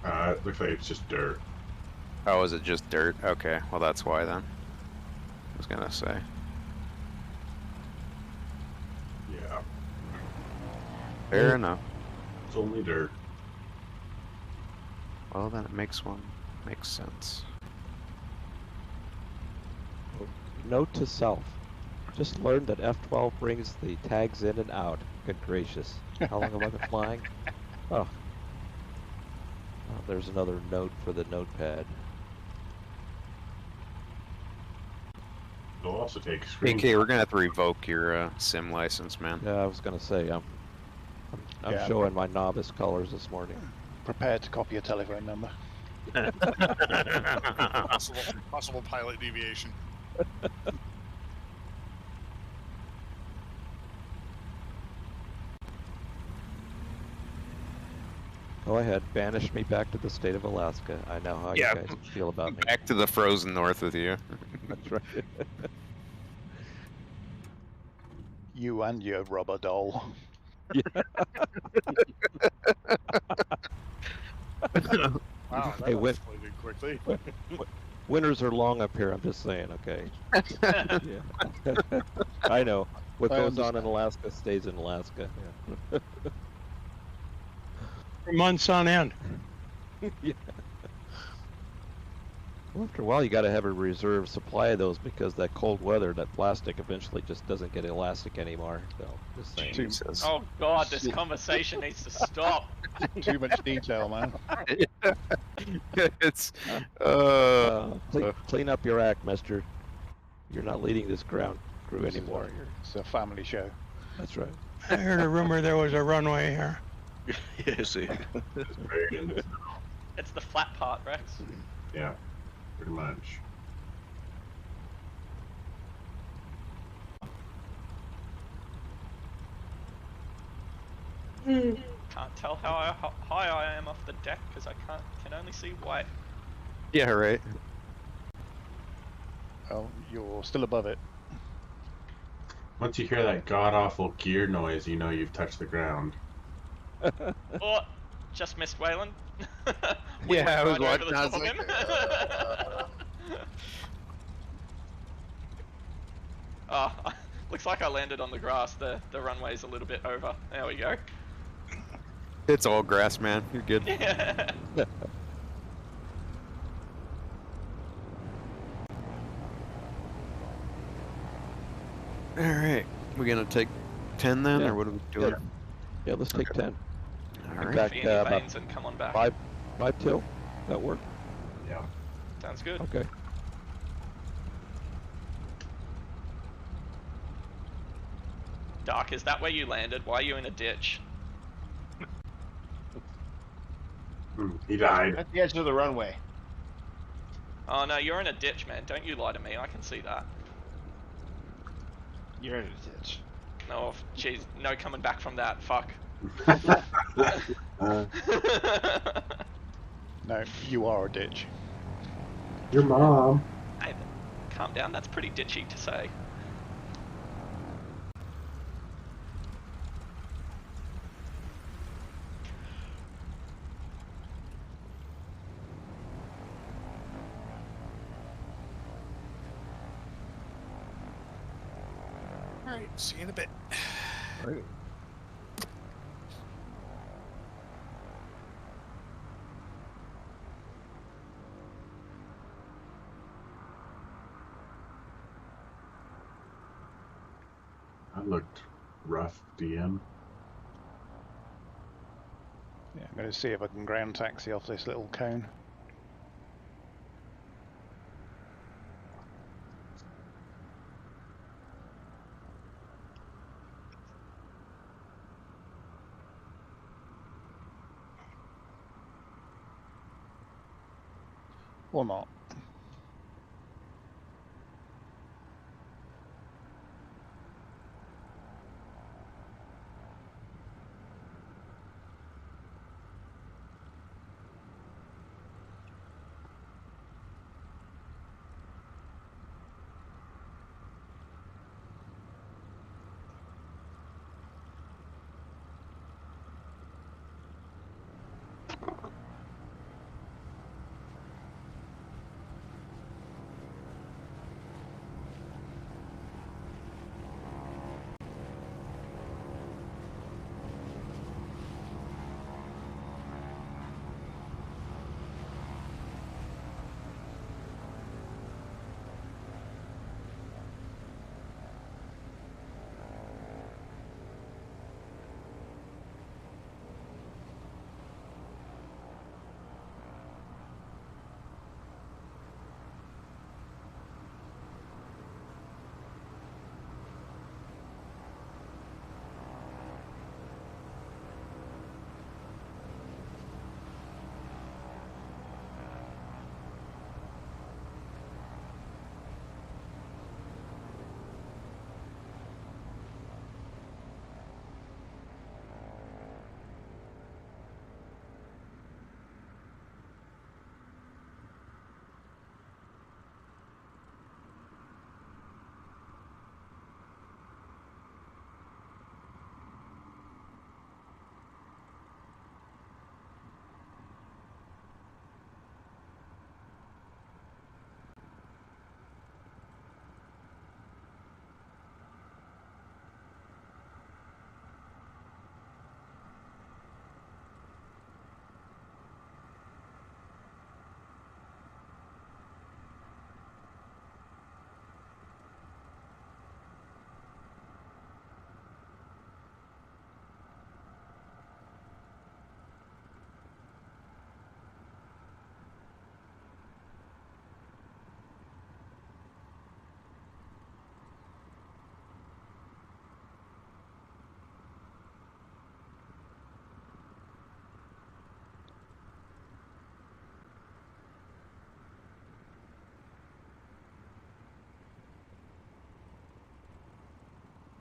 It looks like it's just dirt. Oh, is it just dirt? Okay, well that's why then. I was gonna say. Yeah, Fair enough. it's only dirt. Well then it makes sense. Note to self. Just learned that F12 brings the tags in and out. Good gracious. How long have I been flying? Oh. Oh, there's another note for the notepad. It'll also take a screen. Okay, we're gonna have to revoke your sim license, man. Yeah, I was gonna say, I'm Yeah. showing my novice colors this morning. Prepared to copy a telephone number. Possible pilot deviation. Go ahead, banish me back to the state of Alaska. I know how Yeah. you guys feel about me. Back to the frozen north with you. That's right. You and your rubber doll. Wow, that Hey, Whit- escalated quickly. Winters are long up here, I'm just saying, okay? Yeah. I know. What I goes on in understand. Alaska stays in Alaska. Yeah. For months on end. Yeah. Well, after a while, you got to have a reserve supply of those because that cold weather, that plastic eventually just doesn't get elastic anymore. So, just saying. Jesus. Oh god, this conversation needs to stop. Too much detail, man. It's Clean up your act, mister. You're not leading this ground crew anymore. It's a family show. That's right. I heard a rumor there was a runway here. Yes, eh? It's buried in the snow. It's the flat part, Rex. Yeah, pretty much. Can't tell how high I am off the deck because I can only see white. Yeah, right. Well, you're still above it. Once you hear that god-awful gear noise, you know you've touched the ground. Oh, just missed Waylon. Yeah, I was right over watching. the I top was of like, him. Oh, looks like I landed on the grass. The runway's a little bit over. There we go. it's all grass, man. You're good. Yeah. All right, we gonna take 10 then, Yeah. or what are we doing? Yeah, let's take 10. All In right. fact, Fanny about veins and come on back. 5 till. That work? Yeah. Sounds good. Okay. Dark, is that where you landed? Why are you in a ditch? He died. At the edge of the runway. Oh no, you're in a ditch, man. Don't you lie to me. I can see that. You're in a ditch. Oh, jeez. No coming back from that. Fuck. No, you are a ditch. Your mom. Hey, calm down. That's pretty ditchy to say. Alright, see you in a bit. All right. That looked rough, DM. Yeah, I'm going to see if I can ground taxi off this little cone. Or not.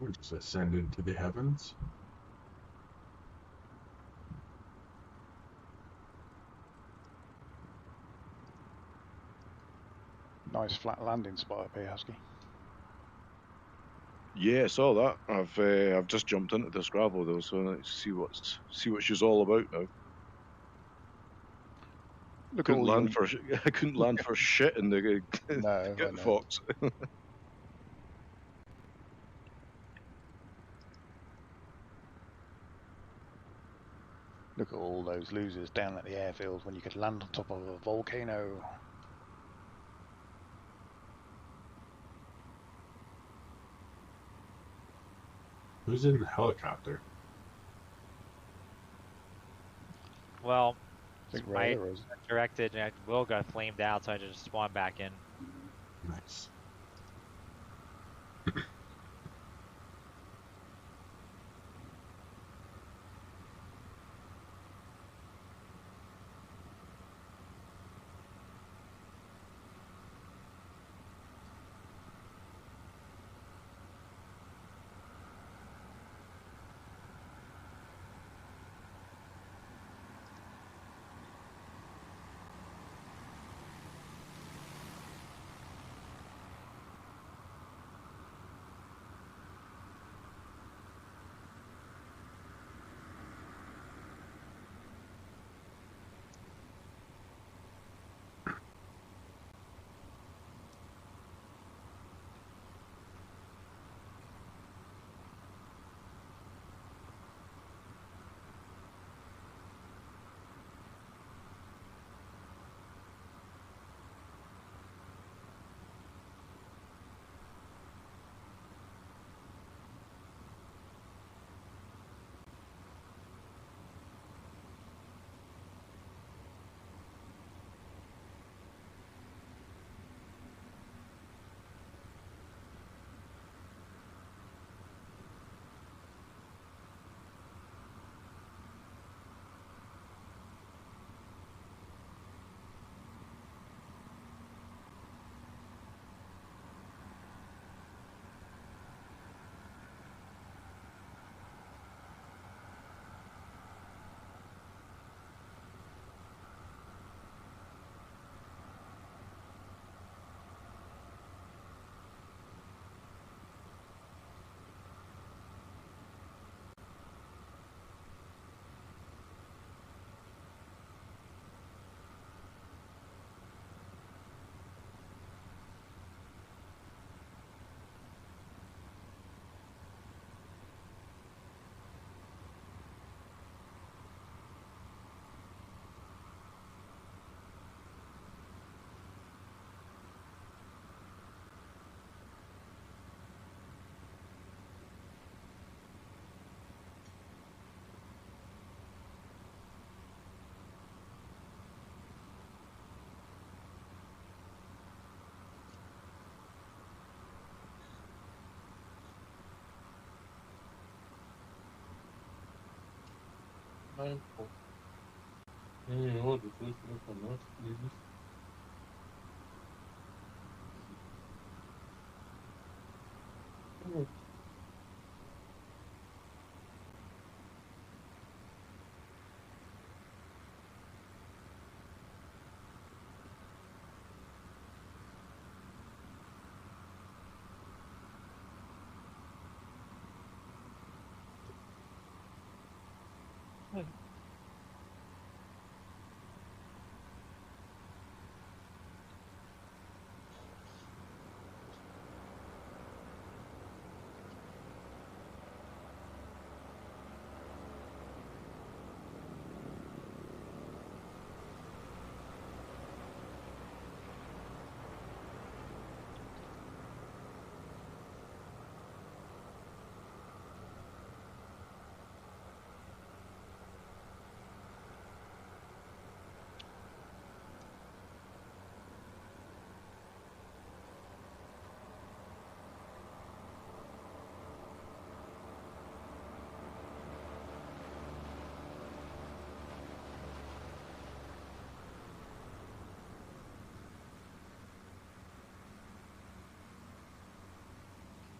We just ascended to the heavens. Nice flat landing spot up here, Husky. Yeah, I saw that. I've just jumped into this gravel though, so let's see what she's all about now. Look Couldn't at all land your... for I couldn't land for shit in the No, get I the know. fox. Look at all those losers down at the airfield when you could land on top of a volcano. Who's in the helicopter? Well, I think I Ray was. directed and Will got flamed out, so I just spawned back in. Nice.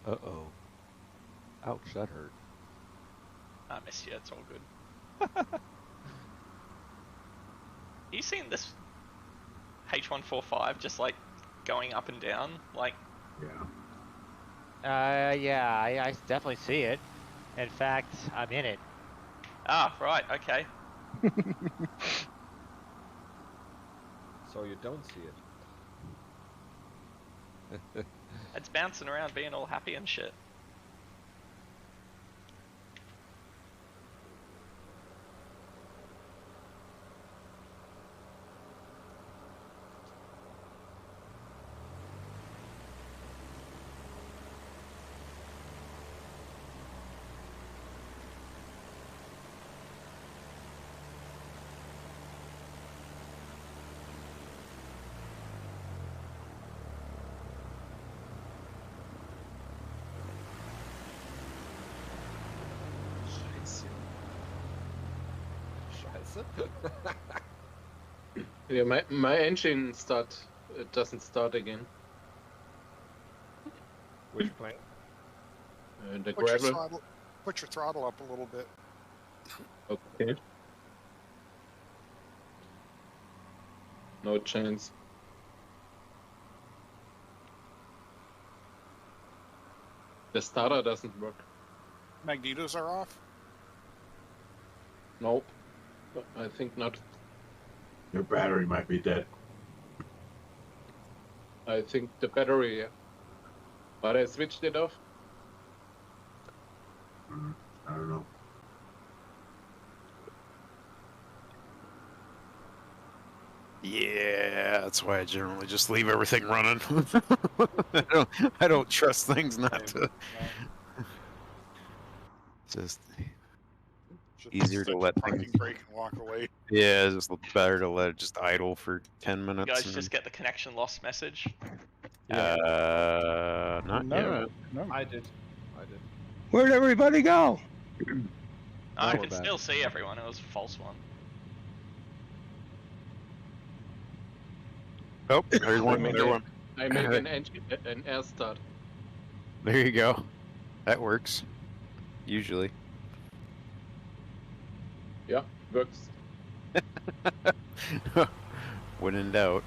Uh-oh. Ouch, that hurt. I miss you, it's all good. You seen this H145 just like going up and down? Like, Yeah. Yeah, I definitely see it. In fact, I'm in it. ah, right, okay. So you don't see it. It's bouncing around being all happy and shit. Yeah, my engine it doesn't start again. Which plane? The Put your, gravel. put your throttle up a little bit. Okay. No chance. The starter doesn't work. Magnetos are off. Nope. I think not. Your battery might be dead. I think the battery, yeah. But I switched it off. I don't know. Yeah, that's why I generally just leave everything running. I don't trust things not to. Just easier to Set let your parking things. brake and walk away. Yeah, it's just better to let it just idle for 10 You minutes. guys and just get the connection loss message. then- not yet. No. I did. Where'd everybody go? I we're can back. still see everyone, it was a false one. Oh, there's one. make There it. one. I make an air start. There you go. That works. Usually. Yeah, works. When in doubt.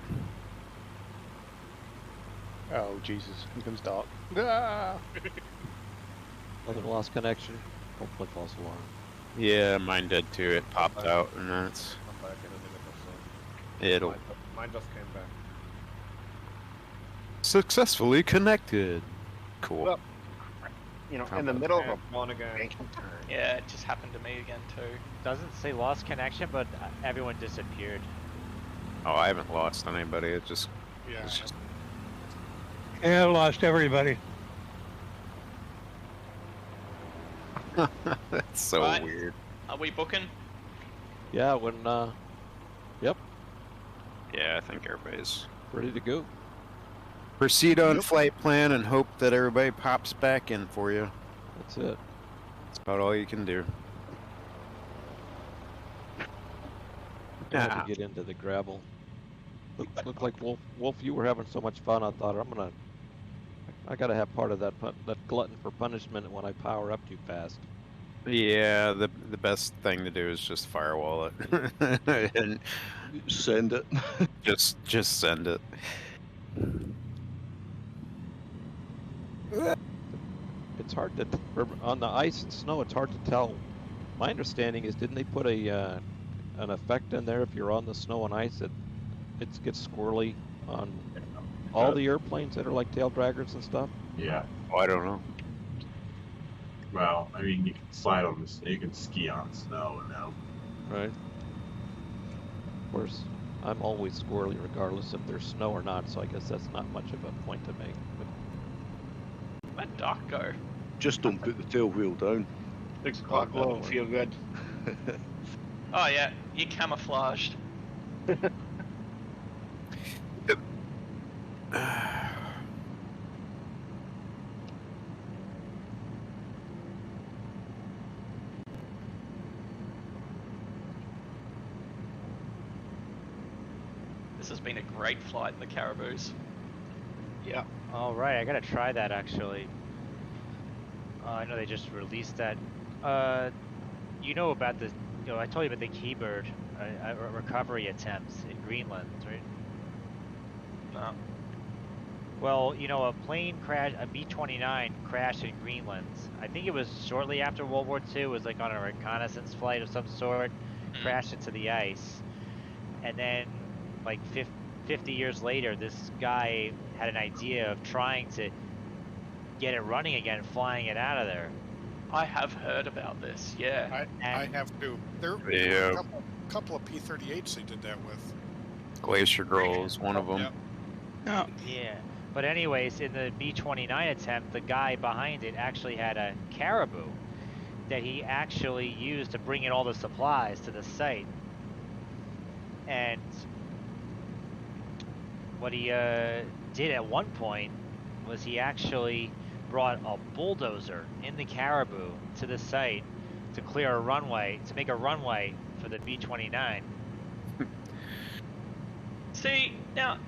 Oh Jesus! Here comes dark. Ah! Another lost connection. Hopefully false alarm. Yeah, mine did too. It popped out, and that's I'm back in a minute or so. it'll Mine just came back. successfully connected. Cool. Well, in the middle of And a on again. banking turn. Yeah, it just happened to me again too. Doesn't say lost connection, but everyone disappeared. Oh, I haven't lost anybody. It just Yeah. it's just Yeah, I lost everybody. that's so Right. weird. Are we booking? Yeah, when yep, Yeah, I think everybody's ready to go. proceed on Yep. flight plan and hope that everybody pops back in for you. That's it. That's about all you can do. I had to get into the gravel. Looked like Wolf, you were having so much fun. I thought I gotta have part of that glutton for punishment when I power up too fast. Yeah, the best thing to do is just firewall it and Send it. just send it. It's hard to on the ice and snow. It's hard to tell. My understanding is, didn't they put an effect in there if you're on the snow and ice it gets squirrely on all the airplanes that are like tail draggers and stuff? Yeah. Oh, I don't know. Well, I mean, you can slide on this. You can ski on snow now. Right. Of course, I'm always squirrely regardless if there's snow or not, so I guess that's not much of a point to make. But Where'd Doc go? Just don't put the tail wheel down. 6 o'clock won't feel good. Oh yeah, you camouflaged. This has been a great flight in the Caraboos. Yeah. All right, I gotta try that actually. I know they just released that. You know about the, I told you about the Keybird recovery attempts in Greenland, right? No. Well, you know, a plane crash, a B-29 crashed in Greenland. I think it was shortly after World War II. It was like on a reconnaissance flight of some sort, crashed into the ice. And then, like 50 years later, this guy had an idea of trying to get it running again, flying it out of there. I have heard about this, yeah. I have too. There were a couple of P-38s they did that with. Glacier Girl is one of them. Yep. Yeah. But anyways, in the B-29 attempt, the guy behind it actually had a caribou that he actually used to bring in all the supplies to the site. And what he did at one point was he actually brought a bulldozer in the caribou to the site to clear a runway, to make a runway for the B-29. See, now,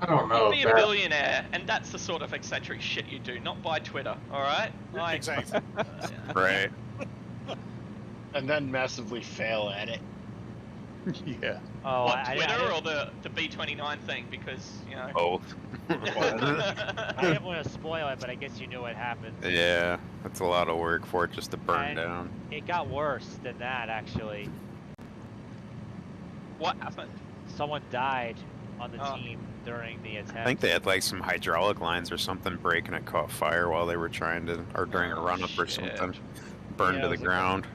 I don't know. you'd be a billionaire, and that's the sort of eccentric shit you do, not buy Twitter, alright? Like, Exactly. Right. And then massively fail at it. Yeah. Oh, what, Twitter or the B-29 thing? Because, you know... Both. I didn't want to spoil it, but I guess you knew what happened. Yeah, that's a lot of work for it just to burn And down. It got worse than that, actually. What happened? Someone died on the team during the attempt. I think they had like some hydraulic lines or something break and it caught fire while they were trying to, or during a run-up or something. Burned to the ground.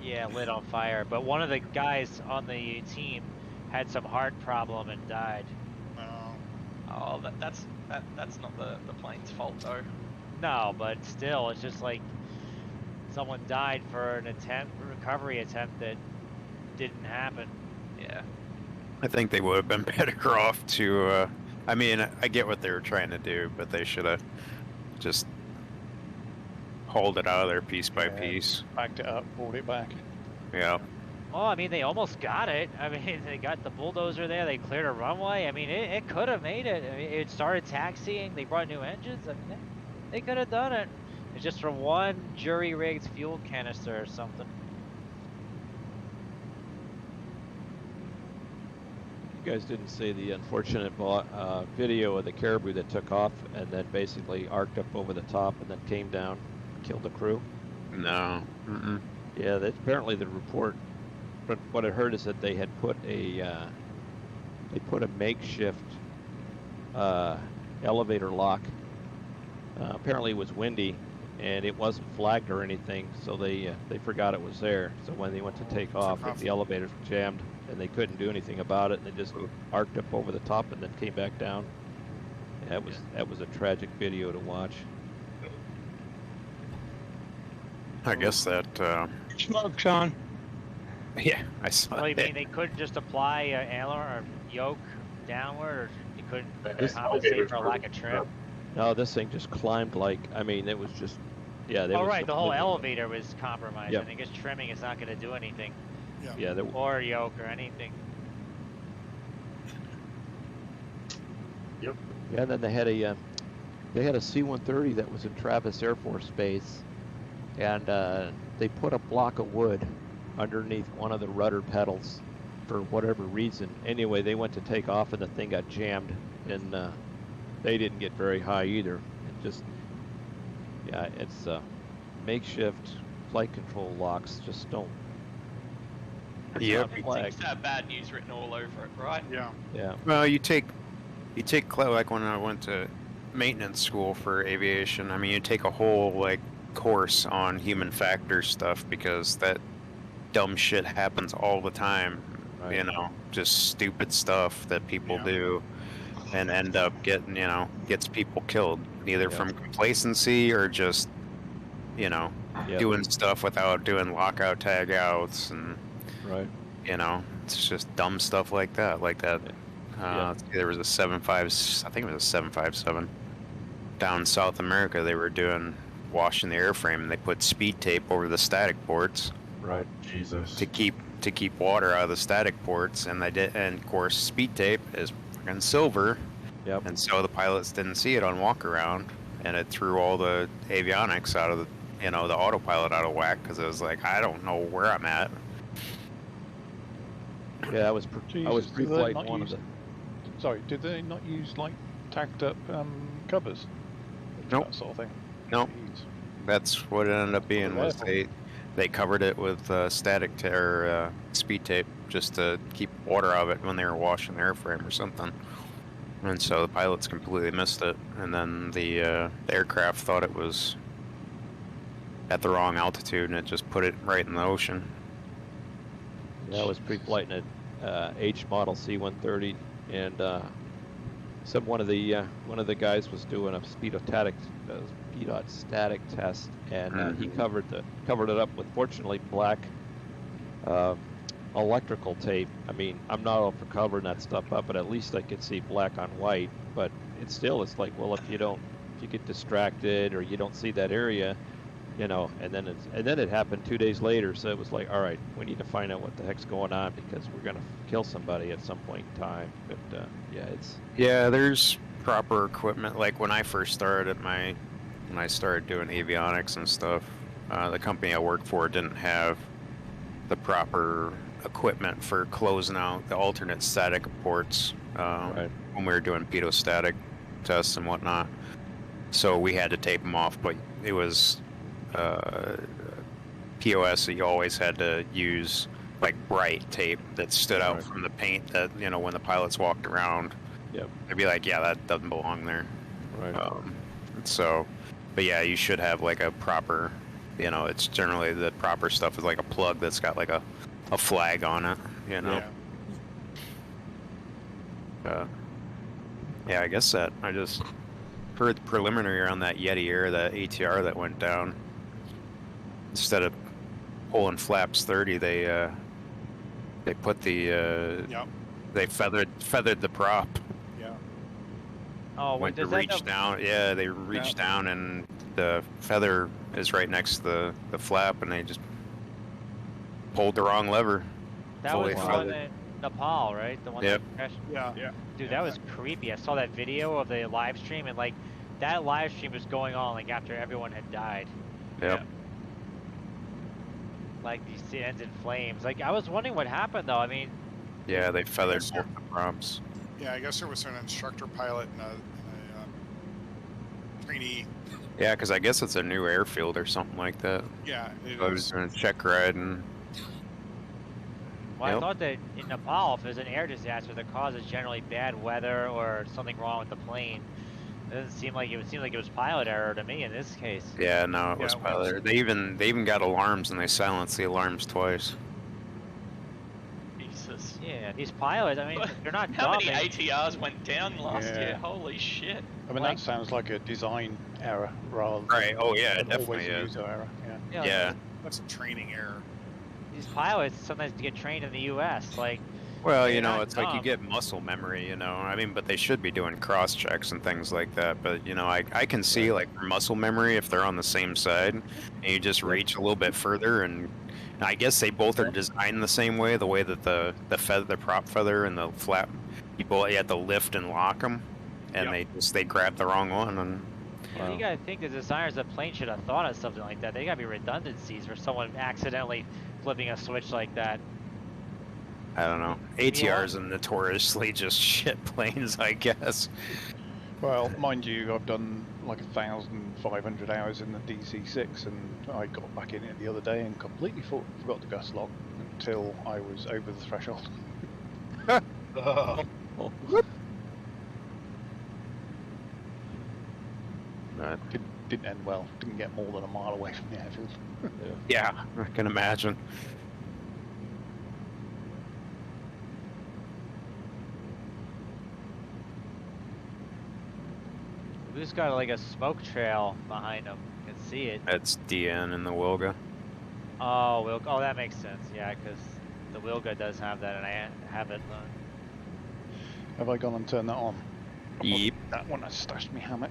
Yeah, lit on fire. But one of the guys on the team had some heart problem and died. Oh, that's not the plane's fault though. No, but still, it's just like someone died for an recovery attempt that didn't happen. Yeah. I think they would have been better off to, I mean, I get what they were trying to do, but they should have just hauled it out of there piece by piece. Backed it up, pulled it back. Yeah. Well, I mean, they almost got it. I mean, they got the bulldozer there. They cleared a runway. I mean, it could have made it. I mean, it started taxiing. They brought new engines. I mean, they could have done it. It's just from one jury-rigged fuel canister or something. You guys didn't see the unfortunate video of the caribou that took off and then basically arced up over the top and then came down, killed the crew? No. Mm-mm. Yeah, apparently the report. But what I heard is that they had put a makeshift elevator lock. Apparently it was windy and it wasn't flagged or anything, so they forgot it was there. So when they went to take off, the elevator jammed and they couldn't do anything about it. And they just arced up over the top and then came back down. Yeah, that was a tragic video to watch. I guess that. Smoke's on. Yeah, I saw Well, you that. mean they couldn't just apply an aileron or yoke downward, or you couldn't This compensate for a lack of trim? No, this thing just climbed like, I mean, it was just, yeah. Oh, right, the whole elevator was compromised. Yep. And I guess trimming is not going to do anything. Yeah, Or yoke or anything. Yep. Yeah, and then they had a C-130 that was in Travis Air Force Base, and they put a block of wood underneath one of the rudder pedals for whatever reason. Anyway, they went to take off and the thing got jammed, and they didn't get very high either. It just, yeah, it's makeshift flight control locks just don't. Yep. It seems to have bad news written all over it, right? Yeah. Yeah. Well, you take like when I went to maintenance school for aviation. I mean, you take a whole like course on human factor stuff because that dumb shit happens all the time. Right. You know, just stupid stuff that people do, and end up getting gets people killed either from complacency or just doing stuff without doing lockout tagouts and. Right. It's just dumb stuff like that. There was a I think it was a 757 down in South America. They were washing the airframe and they put speed tape over the static ports. Right. Jesus. To keep water out of the static ports, and they did. And of course, speed tape is fucking silver. Yep. And so the pilots didn't see it on walk around, and it threw all the avionics out of the autopilot out of whack because it was like, I don't know where I'm at. Yeah, I was pre-flight one of the. Sorry, did they not use like tacked up covers? Nope. That sort of thing. Nope. Jeez. That's what it ended up being. What are Was they covered it with static or speed tape just to keep water out of it when they were washing the airframe or something. And so the pilots completely missed it, and then the aircraft thought it was at the wrong altitude, and it just put it right in the ocean. Yeah, I was pre-flighting an H model C-130, and one of the guys was doing a speedostatic test, and he covered it up with, fortunately, black electrical tape. I mean, I'm not all for covering that stuff up, but at least I could see black on white. But it's like, well, if you get distracted or you don't see that area, you know, and then it happened 2 days later. So it was like, all right, we need to find out what the heck's going on, because we're gonna kill somebody at some point in time. But there's proper equipment. Like when I first started when I started doing avionics and stuff, the company I worked for didn't have the proper equipment for closing out the alternate static ports when we were doing pedostatic tests and whatnot. So we had to tape them off, but it was POS that you always had to use like bright tape that stood out from the paint, that, you know, when the pilots walked around, they'd be like, yeah, that doesn't belong there. But yeah, you should have like a proper, you know, it's generally the proper stuff is like a plug that's got like a flag on it, you know. Yeah, I guess that I just heard the preliminary on that Yeti Air, that ATR that went down. Instead of pulling flaps 30, they put the they feathered the prop. Oh, went to reach down. Yeah, they reached down, and the feather is right next to the flap, and they just pulled the wrong lever. That was the one in Nepal, right? The one that crashed? Yeah. Dude, that was creepy. I saw that video of the live stream, and like that live stream was going on like after everyone had died. Yep. Like these ends in flames. Like I was wondering what happened though. I mean. Yeah, they feathered both the props. Yeah, I guess there was an instructor pilot and a trainee. Yeah, because I guess it's a new airfield or something like that. Yeah, it I was doing a check ride and. Well, I thought that in Nepal, if there's an air disaster, the cause is generally bad weather or something wrong with the plane. It doesn't seem like it would seem like it was pilot error to me in this case. Yeah, no, it was pilot error. They even got alarms, and they silenced the alarms twice. Jesus. Yeah, these pilots, I mean, they're not How dumb. many ATRs went down last year? Holy shit. I mean, that sounds like a design error rather than right. Oh yeah, an definitely always is. user error. Yeah. That's a training error. These pilots sometimes get trained in the U.S. Like. Well, you know, it's like you get muscle memory, you know. I mean, but they should be doing cross checks and things like that. But you know, I can see like muscle memory if they're on the same side, and you just reach a little bit further. And I guess they both are designed the same way. The way that the prop feather and the flap, you have to lift and lock them, and they grab the wrong one. And yeah, you gotta think the designers of the plane should have thought of something like that. They gotta be redundancies for someone accidentally flipping a switch like that. I don't know. ATRs are notoriously just shit planes, I guess. Well, mind you, I've done like 1,500 hours in the DC-6, and I got back in it the other day and completely forgot the gust lock until I was over the threshold. Didn't end well. Didn't get more than a mile away from the airfield. Yeah, I can imagine. We just got like a smoke trail behind them. You can see it. That's DN in the Wilga. Oh, oh, that makes sense. Yeah, because the Wilga does have that, and I have it. Have I gone and turned that on? Yep. That one I stashed my hammock.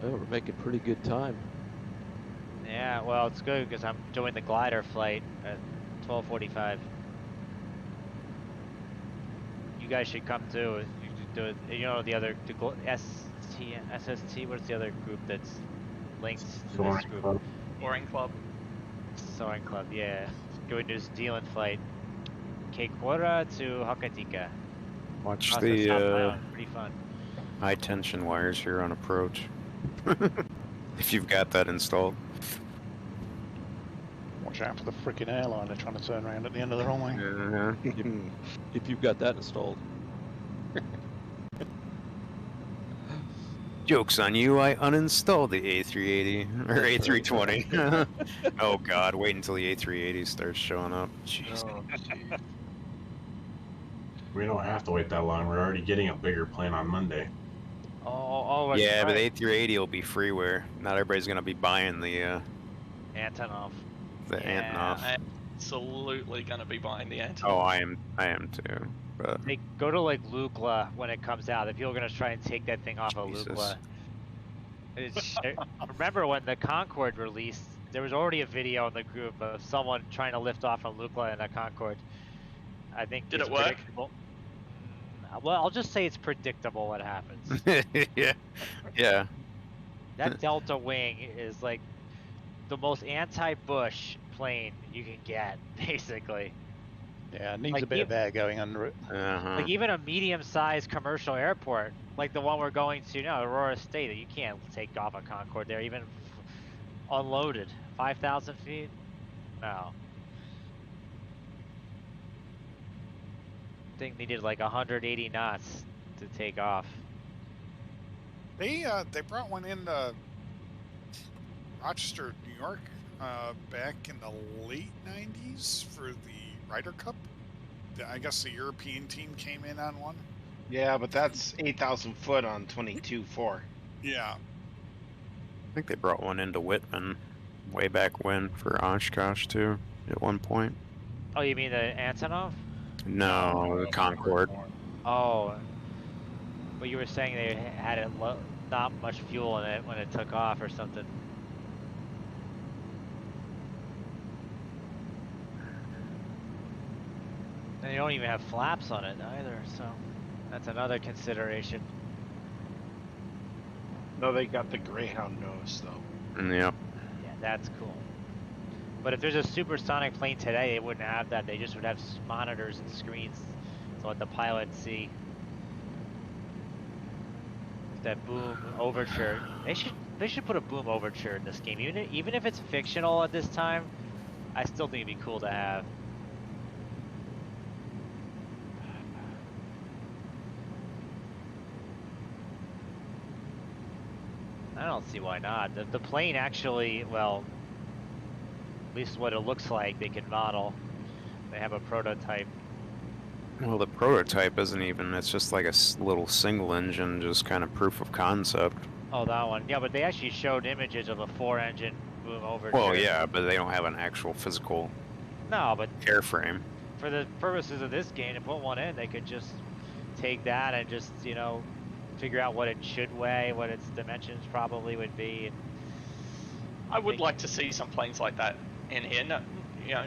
Oh, we're making pretty good time. Yeah, well, it's good because I'm doing the glider flight at 12:45. You guys should come too. You should do it. You know the other SST. What's the other group that's linked to this group? Club. Soaring Club. Soaring Club. Yeah. Going to New Zealand flight. Keikura to Hokitika. Watch Across the South Island. Pretty fun. high tension wires here on approach. If you've got that installed. Watch out for the frickin' airliner trying to turn around at the end of the runway. If you've got that installed. Joke's on you, I uninstalled the A380 or A320. Oh god, wait until the A380 starts showing up. Jeez. Oh, gee. We don't have to wait that long. We're already getting a bigger plane on Monday. Oh, yeah, but right. the A380 will be freeware. Not everybody's gonna be buying the Antonov. Antonov. Absolutely gonna be buying the Antonov. Oh, I am too. But Hey, go to like Lukla when it comes out. If you're gonna try and take that thing off of Jesus. Lukla. Remember when the Concorde released, there was already a video in the group of someone trying to lift off from Lukla in a Concorde. I think Did it's it work? predictable. Well, I'll just say it's predictable what happens. yeah. That Delta wing is like the most anti-Bush plane you can get, basically. Yeah, it needs Like a bit of air going under it. Like even a medium-sized commercial airport, like the one we're going to now, Aurora State, you can't take off a Concorde there, even unloaded. 5,000 feet? No. I think they did like 180 knots to take off. They brought one in Rochester, New York, back in the late '90s for the Ryder Cup. I guess the European team came in on one. Yeah, but that's 8,000 foot on 22.4. Yeah. I think they brought one into Whitman way back when for Oshkosh too at one point. Oh, you mean the Antonov? No, the Concorde. Oh. But you were saying they had it not much fuel in it when it took off or something. And you don't even have flaps on it either, so that's another consideration. No, they got the Greyhound nose though. Yep. Yeah, that's cool. But if there's a supersonic plane today, they wouldn't have that. They just would have monitors and screens to let the pilot see. That boom overture. They should put a boom overture in this game. Even if it's fictional at this time, I still think it'd be cool to have. I don't see why not. The plane actually, well, at least what it looks like, they can model. They have a prototype. Well, the prototype isn't even, it's just like a little single engine, just kind of proof of concept. Oh, that one. Yeah, but they actually showed images of a 4-engine boom overture. Well, yeah, but they don't have an actual physical No, but airframe. for the purposes of this game, to put one in, they could just take that and just, you know, figure out what it should weigh, what its dimensions probably would be. And I would like to see some planes like that in here. No, you know,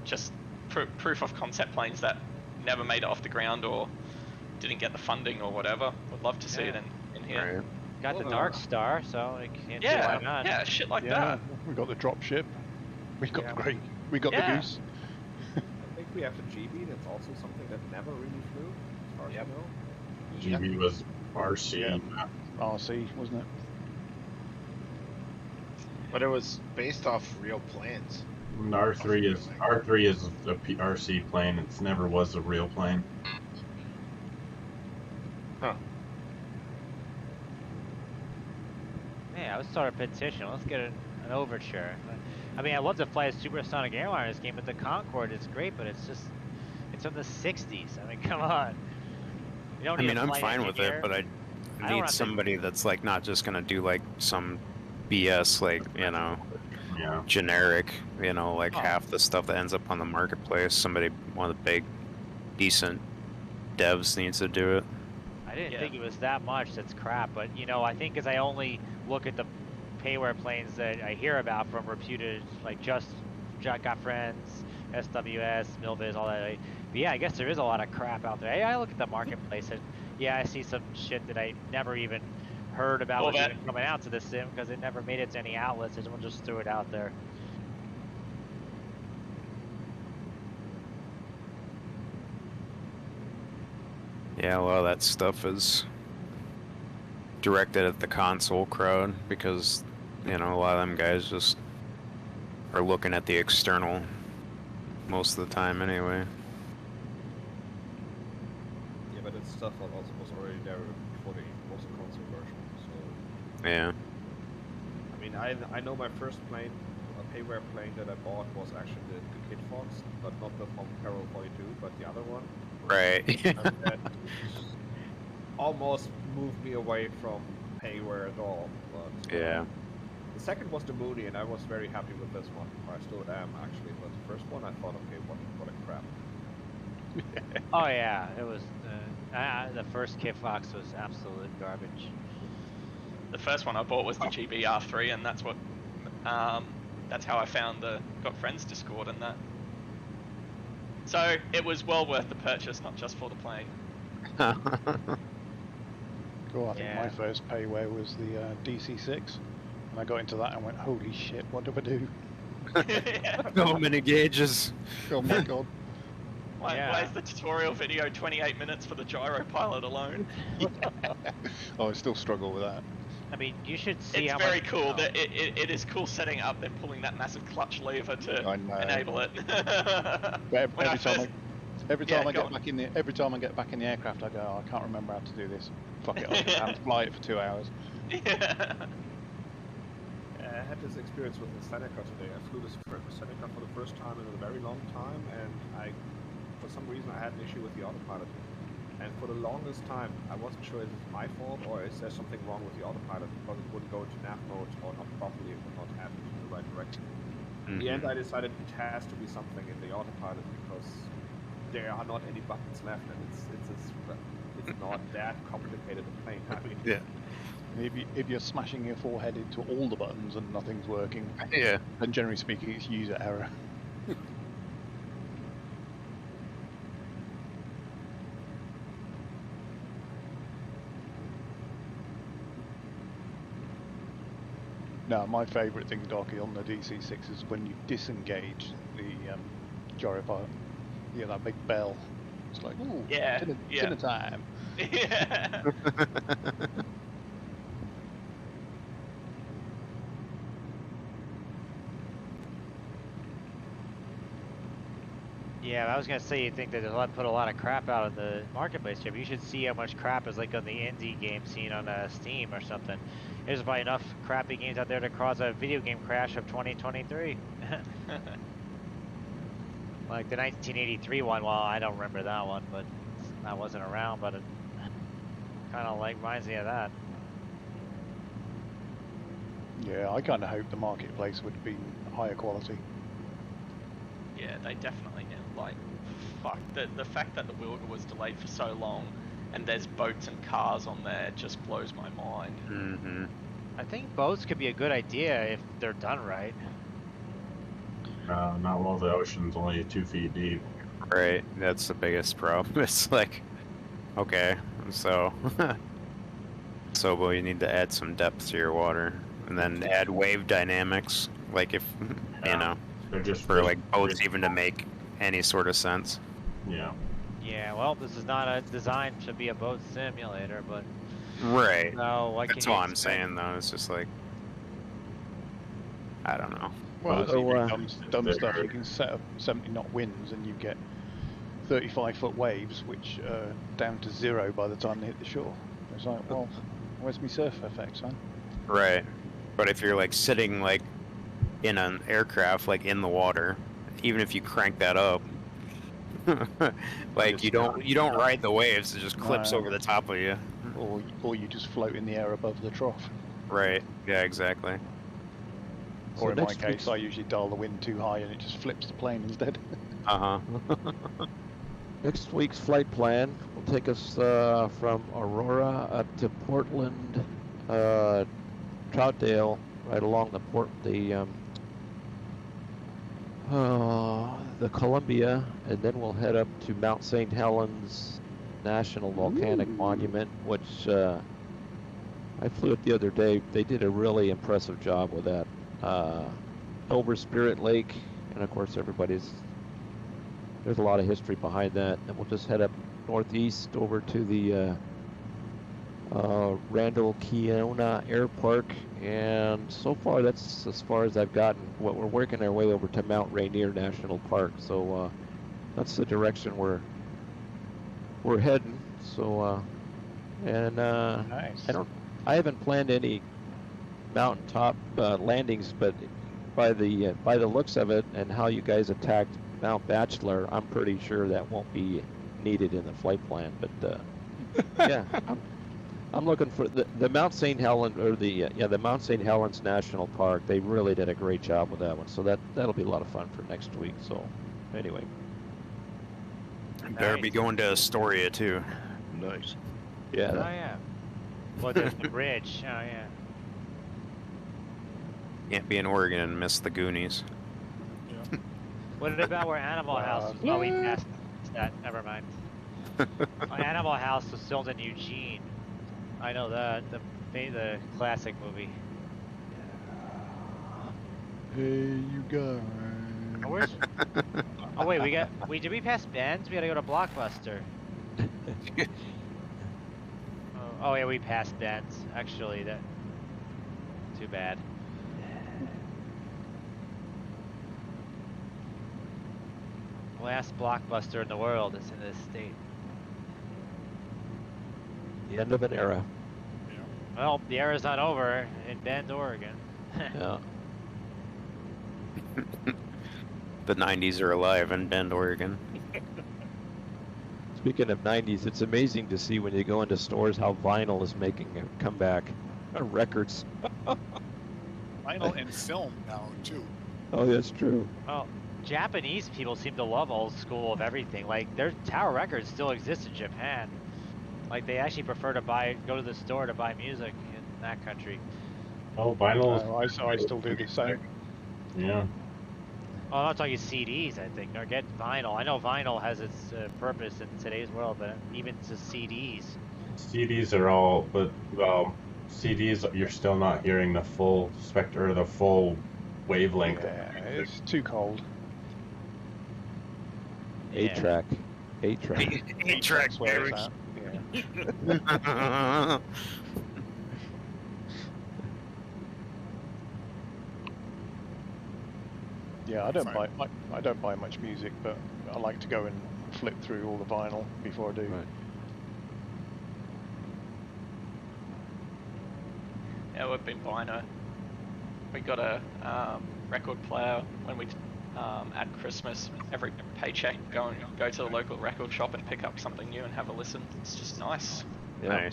just proof of concept planes that never made it off the ground or didn't get the funding or whatever. Would love to see it in here. Right. got the Dark Star, so it can't see why not. Yeah, shit like Yeah, that. we got the drop ship. We got Yeah. the great. We got the goose. I think we have the GB. That's also something that never really flew, as far as I know. GB was RC. Yeah. RC, wasn't it? But it was based off real plans. And R3 is a RC plane. It's never was a real plane. Huh. Yeah, let's start a petition. Let's get an overture. I mean, I'd love to fly a supersonic airliner in this game, but the Concorde is great, but it's from the 60s. I mean, come on. You don't I need mean, a I'm flight fine with engineer. it, but I don't need have to- somebody that's like not just gonna do like some BS, like, you know, generic, you know, like Oh. half the stuff that ends up on the marketplace. Somebody, one of the big, decent devs needs to do it. I didn't think it was that much. That's crap. But, you know, I think as I only look at the payware planes that I hear about from reputed, like Just Got Friends, SWS, Milviz, all that. But yeah, I guess there is a lot of crap out there. Hey, I look at the marketplace and yeah, I see some shit that I never even heard about was even coming out to the sim because it never made it to any outlets. Someone just threw it out there. Yeah, a lot of that stuff is directed at the console crowd because, you know, a lot of them guys just are looking at the external most of the time anyway. Yeah, but it's stuff that was already there before the console version, so... Yeah. I mean, I know my first plane, a payware plane that I bought was actually the Kid Fox, but not the from Carol 42, but the other one. Right. And that almost moved me away from payware at all. But yeah. The second was the Mooney, and I was very happy with this one. Or I still am actually, but the first one I thought, okay, what a crap. Oh yeah, it was the first Kit Fox was absolute garbage. The first one I bought was the GBR3, and that's what that's how I found the Got Friends Discord and that. So it was well worth the purchase, not just for the plane. Cool. I think my first payware was the DC6, and I got into that and went, holy shit, what do I do? So many gauges. Oh my god. Why is the tutorial video 28 minutes for the gyro pilot alone? Oh, I still struggle with that. I mean, you should see it's how very much... cool. That it is cool setting up, then pulling that massive clutch lever to enable it. But every time I get back in the aircraft, I go, oh, I can't remember how to do this. Fuck it, I'll just have to fly it for 2 hours. Yeah. I had this experience with the Seneca today. I flew this Seneca for the first time in a very long time, and for some reason I had an issue with the autopilot. And for the longest time, I wasn't sure if it's my fault or is there something wrong with the autopilot because it wouldn't go into nav mode or not properly, it would not have it in the right direction. In the end, I decided it has to be something in the autopilot because there are not any buttons left, and it's not that complicated a plane. I mean, yeah. If you're smashing your forehead into all the buttons and nothing's working, yeah, then generally speaking, it's user error. No, my favourite thing, Docky, on the DC6 is when you disengage the gyro pilot. You get that big bell. It's like, ooh, dinner time. Yeah. Yeah, I was gonna say you think that they put a lot of crap out of the marketplace, Jim. You should see how much crap is like on the indie game scene on Steam or something. There's probably enough crappy games out there to cause a video game crash of 2023. Like the 1983 one. Well, I don't remember that one, but I wasn't around. But it kind of like reminds me of that. Yeah, I kind of hope the marketplace would be higher quality. Yeah, they definitely need, like, fuck, the fact that the Wilga was delayed for so long and there's boats and cars on there just blows my mind. Mm-hmm. I think boats could be a good idea if they're done right. Not while the ocean's only 2 feet deep. Right, that's the biggest problem. It's like, okay, so well, you need to add some depth to your water and then add wave dynamics, like if, you know. They're just for like boats even to make any sort of sense. Yeah. Yeah, well, this is not designed to be a boat simulator, but right. No, what that's can you all I'm saying though. It's just like I don't know. Well, dumb stuff. You can set up 70 knot winds and you get 35-foot waves, which are down to 0 by the time they hit the shore. It's like, well, where's my surf effect, son? Right. But if you're like sitting like in an aircraft, like in the water, even if you crank that up, like you don't ride the waves, it just clips over the top of you. Or you just float in the air above the trough. Right. Yeah. Exactly. Or in my case, I usually dial the wind too high and it just flips the plane instead. Next week's flight plan will take us from Aurora up to Portland, Troutdale, right along the the Columbia, and then we'll head up to Mount St. Helens National Volcanic Monument, which I flew it the other day. They did a really impressive job with that. Over Spirit Lake, and of course there's a lot of history behind that. And we'll just head up northeast over to the Randall Keona Air Park, and so far that's as far as I've gotten. We're working our way over to Mount Rainier National Park, so that's the direction we're heading. So Nice. I haven't planned any mountaintop landings, but by the looks of it and how you guys attacked Mount Bachelor, I'm pretty sure that won't be needed in the flight plan. But yeah, I'm looking for the Mount St. Helens, or the Mount St. Helens National Park. They really did a great job with that one, so that'll be a lot of fun for next week. So anyway, Better be going to Astoria too. Nice. yeah. Oh yeah. Well, there's the bridge. Oh yeah. Can't be in Oregon and miss the Goonies. What about where Animal House? Oh, we passed that. Never mind. Animal House was filmed in Eugene. I know that, the classic movie. Hey, you guys. Oh, where's? Oh wait, did we pass Ben's? We gotta go to Blockbuster. Oh yeah, we passed Ben's. Actually, that. Too bad. Last Blockbuster in the world is in this state. The end of an era. Well, the era's not over in Bend, Oregon. Yeah. The 90s are alive in Bend, Oregon. Speaking of 90s, it's amazing to see when you go into stores how vinyl is making a comeback. Records. Vinyl and film now too. Oh, that's true. Well, Japanese people seem to love old school of everything. Like, their Tower Records still exist in Japan. Like, they actually prefer to go to the store to buy music in that country. Oh, vinyl. I still do the same. Yeah. Oh, I'm not talking CDs, I think. Or get vinyl. I know vinyl has its purpose in today's world, but even to CDs. CDs are all, but well, CDs you're still not hearing the full spectrum or the full wavelength. Yeah, it's too cold. 8-track. 8-track. 8-track, That's where it's at. Yeah. Yeah, I don't buy much music, but I like to go and flip through all the vinyl before I do. Right. Yeah, we've been buying we got a record player when we at Christmas. Every paycheck, go to the local record shop and pick up something new and have a listen. It's just nice. Yeah. Nice.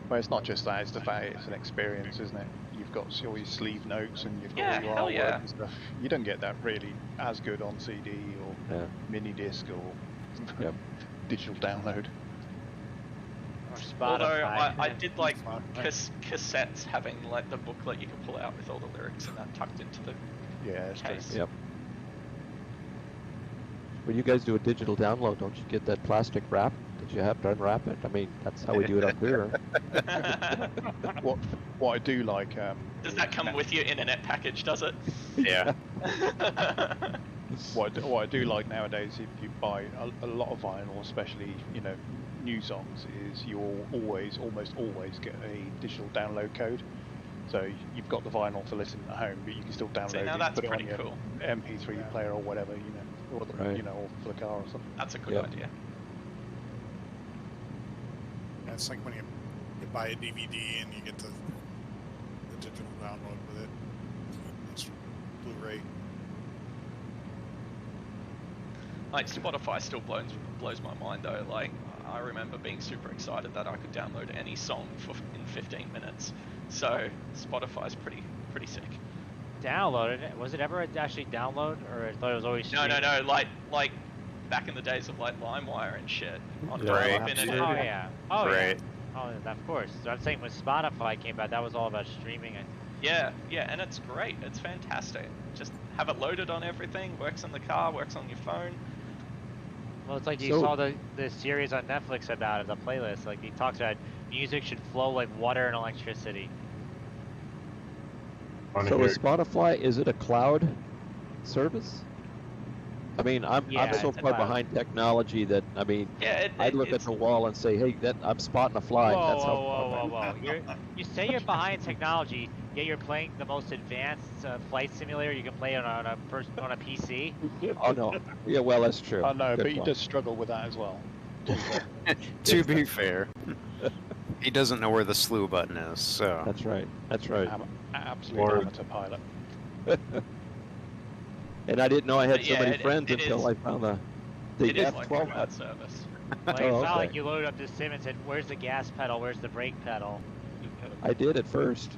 Well, it's not just that; it's the fact it's an experience, isn't it? You've got all your sleeve notes and you've got all your hell artwork yeah. and stuff. You don't get that really as good on CD or mini disc or digital download. Or Spotify. Although I did like cassettes having like the booklet you could pull out with all the lyrics and that tucked into the That's true. case. Yep. When you guys do a digital download, don't you get that plastic wrap that you have to unwrap it? I mean, that's how we do it up here. What I do like. Does that come with your internet package? Does it? Yeah. What I do like nowadays, if you buy a lot of vinyl, especially new songs, is you'll almost always get a digital download code. So you've got the vinyl to listen at home, but you can still download now it, that's put it on pretty your cool. MP3 player or whatever, or the, Right. or for the car or something. That's a good Yep. idea. Yeah, it's like when you buy a DVD and you get the digital download with it. It's Blu-ray. Like Spotify still blows my mind though. Like I remember being super excited that I could download any song in 15 minutes. So Spotify's pretty sick. Downloaded it? Was it ever actually download, or I thought it was always No, streamed? like back in the days of like LimeWire and shit. On Right. dial-up internet. Oh yeah. Oh Right. yeah. Oh, of course. So I'm saying when Spotify came out, that was all about streaming. Yeah, and it's great. It's fantastic. Just have it loaded on everything. Works on the car. Works on your phone. Well, it's like you So- saw the series on Netflix about it, the playlist. Like he talks about music should flow like water and electricity. So is Spotify, is it a cloud service? I mean, I'm Yeah, so it's a far cloud. behind technology that, I mean, Yeah, I'd look at it's the wall and say, hey, I'm spotting a fly. Whoa, That's how whoa, whoa, whoa, whoa! You say you're behind technology, yet you're playing the most advanced flight simulator you can play on a PC. Oh, no. Yeah, well, that's true. I know, Good but he point. does struggle with that as well. To be fair, he doesn't know where the slew button is, so. That's right. That's right. Absolute Or- amateur pilot. And I didn't know I had But so yeah, many it- friends it until is- I found the it is like a F12 cloud button. service. Like Oh, it's not okay. like you load up the sim and said, "Where's the gas pedal? Where's the brake pedal?" I did at first.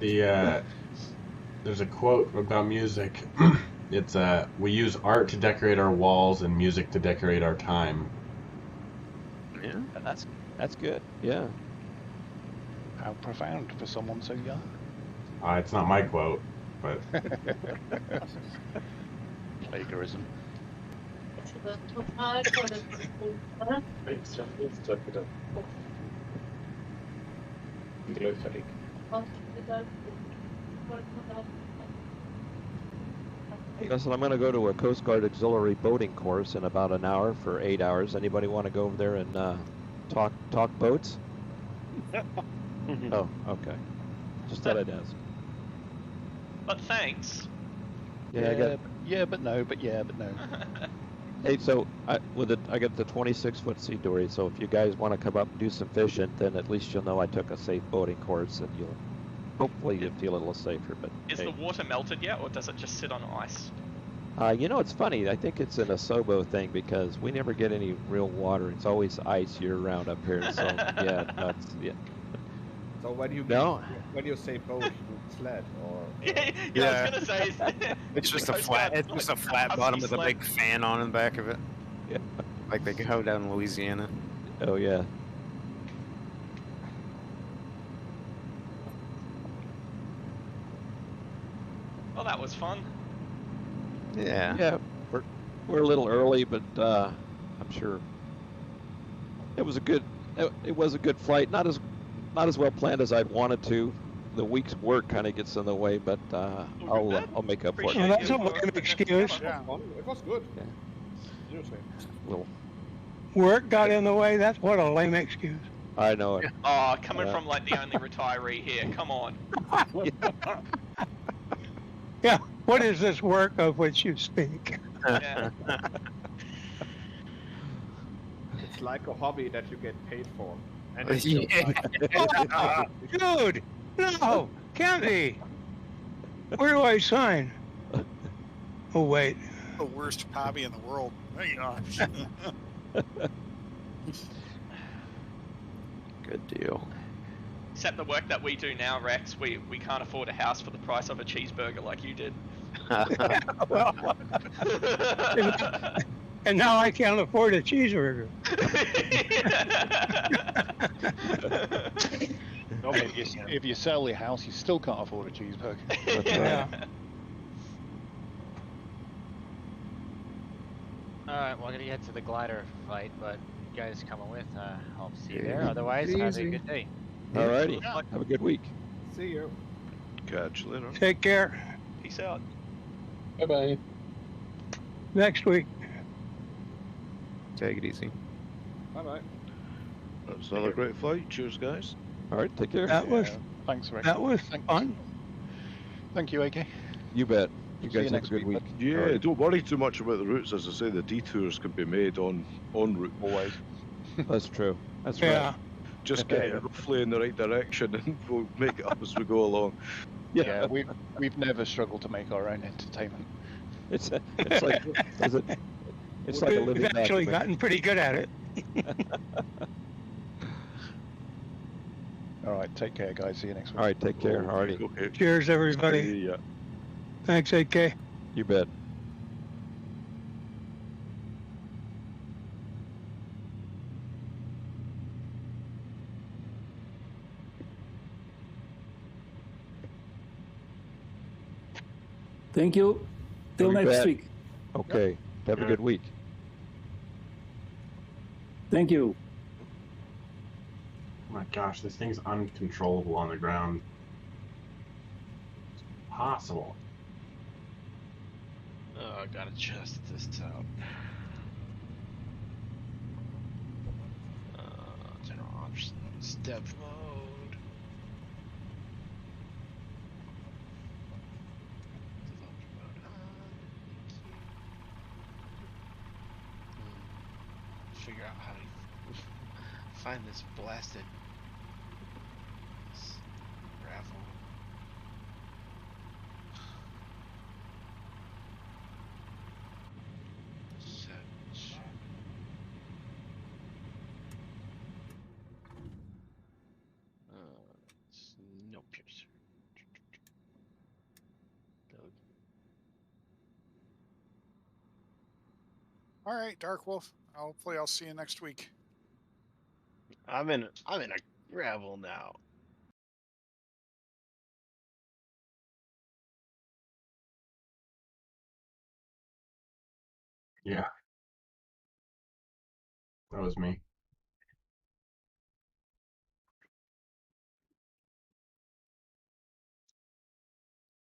There's a quote about music. It's we use art to decorate our walls and music to decorate our time. Yeah. That's good. Yeah. How profound for someone so young. It's not my quote, but Plagiarism. Listen, I'm going to go to a Coast Guard auxiliary boating course in about an hour for 8 hours. Anybody want to go over there and talk boats? Oh, okay. Just thought I'd ask. But thanks. Yeah, I got. Yeah, but no, but yeah, but no. Hey, so I got the 26-foot sea dory. So if you guys want to come up and do some fishing, then at least you'll know I took a safe boating course, and hopefully you'll feel a little safer. But Is hey. the water melted yet, or does it just sit on ice? You know, it's funny. I think it's an Asobo thing because we never get any real water. It's always ice year-round up here. So yeah, yeah. So when you No. when you say boat, you mean sled or? Yeah, I was gonna say. It's just a Coast flat. Guard's It's just a like flat husky bottom with a sled. big fan on the back of it. Yeah. Like they go down in Louisiana. Oh yeah. Well, that was fun. Yeah. Yeah, we're a little early, but I'm sure it was a good flight. Not as well planned as I'd wanted to. The week's work kind of gets in the way, but I'll make up for it. Well, that's a lame excuse. Yeah, it was good. Yeah. Seriously. Well, Work got in the way. That's what a lame excuse. I know it. Oh, coming from like the only retiree here. Come on. Yeah. What is this work of which you speak? Yeah. It's like a hobby that you get paid for. And it's Yeah. Dude, no, can't be. Where do I sign? Oh wait. The worst hobby in the world. Oh, gosh. Good deal. Except the work that we do now, Rex, we can't afford a house for the price of a cheeseburger like you did. Well, and now I can't afford a cheeseburger. No, but if you sell your house, you still can't afford a cheeseburger. Yeah. Alright, we're gonna get to the glider fight, but you guys coming with, I'll see you there. Otherwise, have a good day. Alrighty. Have a good week. See you. Catch you later. Take care. Peace out. Bye bye. Next week. Take it easy. Bye bye. That's another great flight. Cheers, guys. All right, take care. That was Thanks, Rick. fun. Thank you, AK. You bet. You See guys you have a next good week. week, Yeah, Alright. don't worry too much about the routes. As I say, the detours can be made en route. Always. That's true. That's Yeah. right. Just get it roughly in the right direction, and we'll make it up as we go along. Yeah, we've never struggled to make our own entertainment. It's like it's like a We've living actually document. gotten pretty good at it. All right, take care, guys. See you next week. All right, take care. Alrighty. Okay. Cheers, everybody. See ya. Thanks, AK. You bet. Thank you. Till I'll be next back. week. Okay. Have a good week. Thank you. Oh my gosh, this thing's uncontrollable on the ground. It's impossible. Oh, I gotta adjust this out. General options, dev mode. Developer mode on. Thank you. Figure out how to find this blasted gravel. Search. No piercer. Build. All right, Dark Wolf. Hopefully, I'll see you next week. I'm in a gravel now. Yeah. That was me.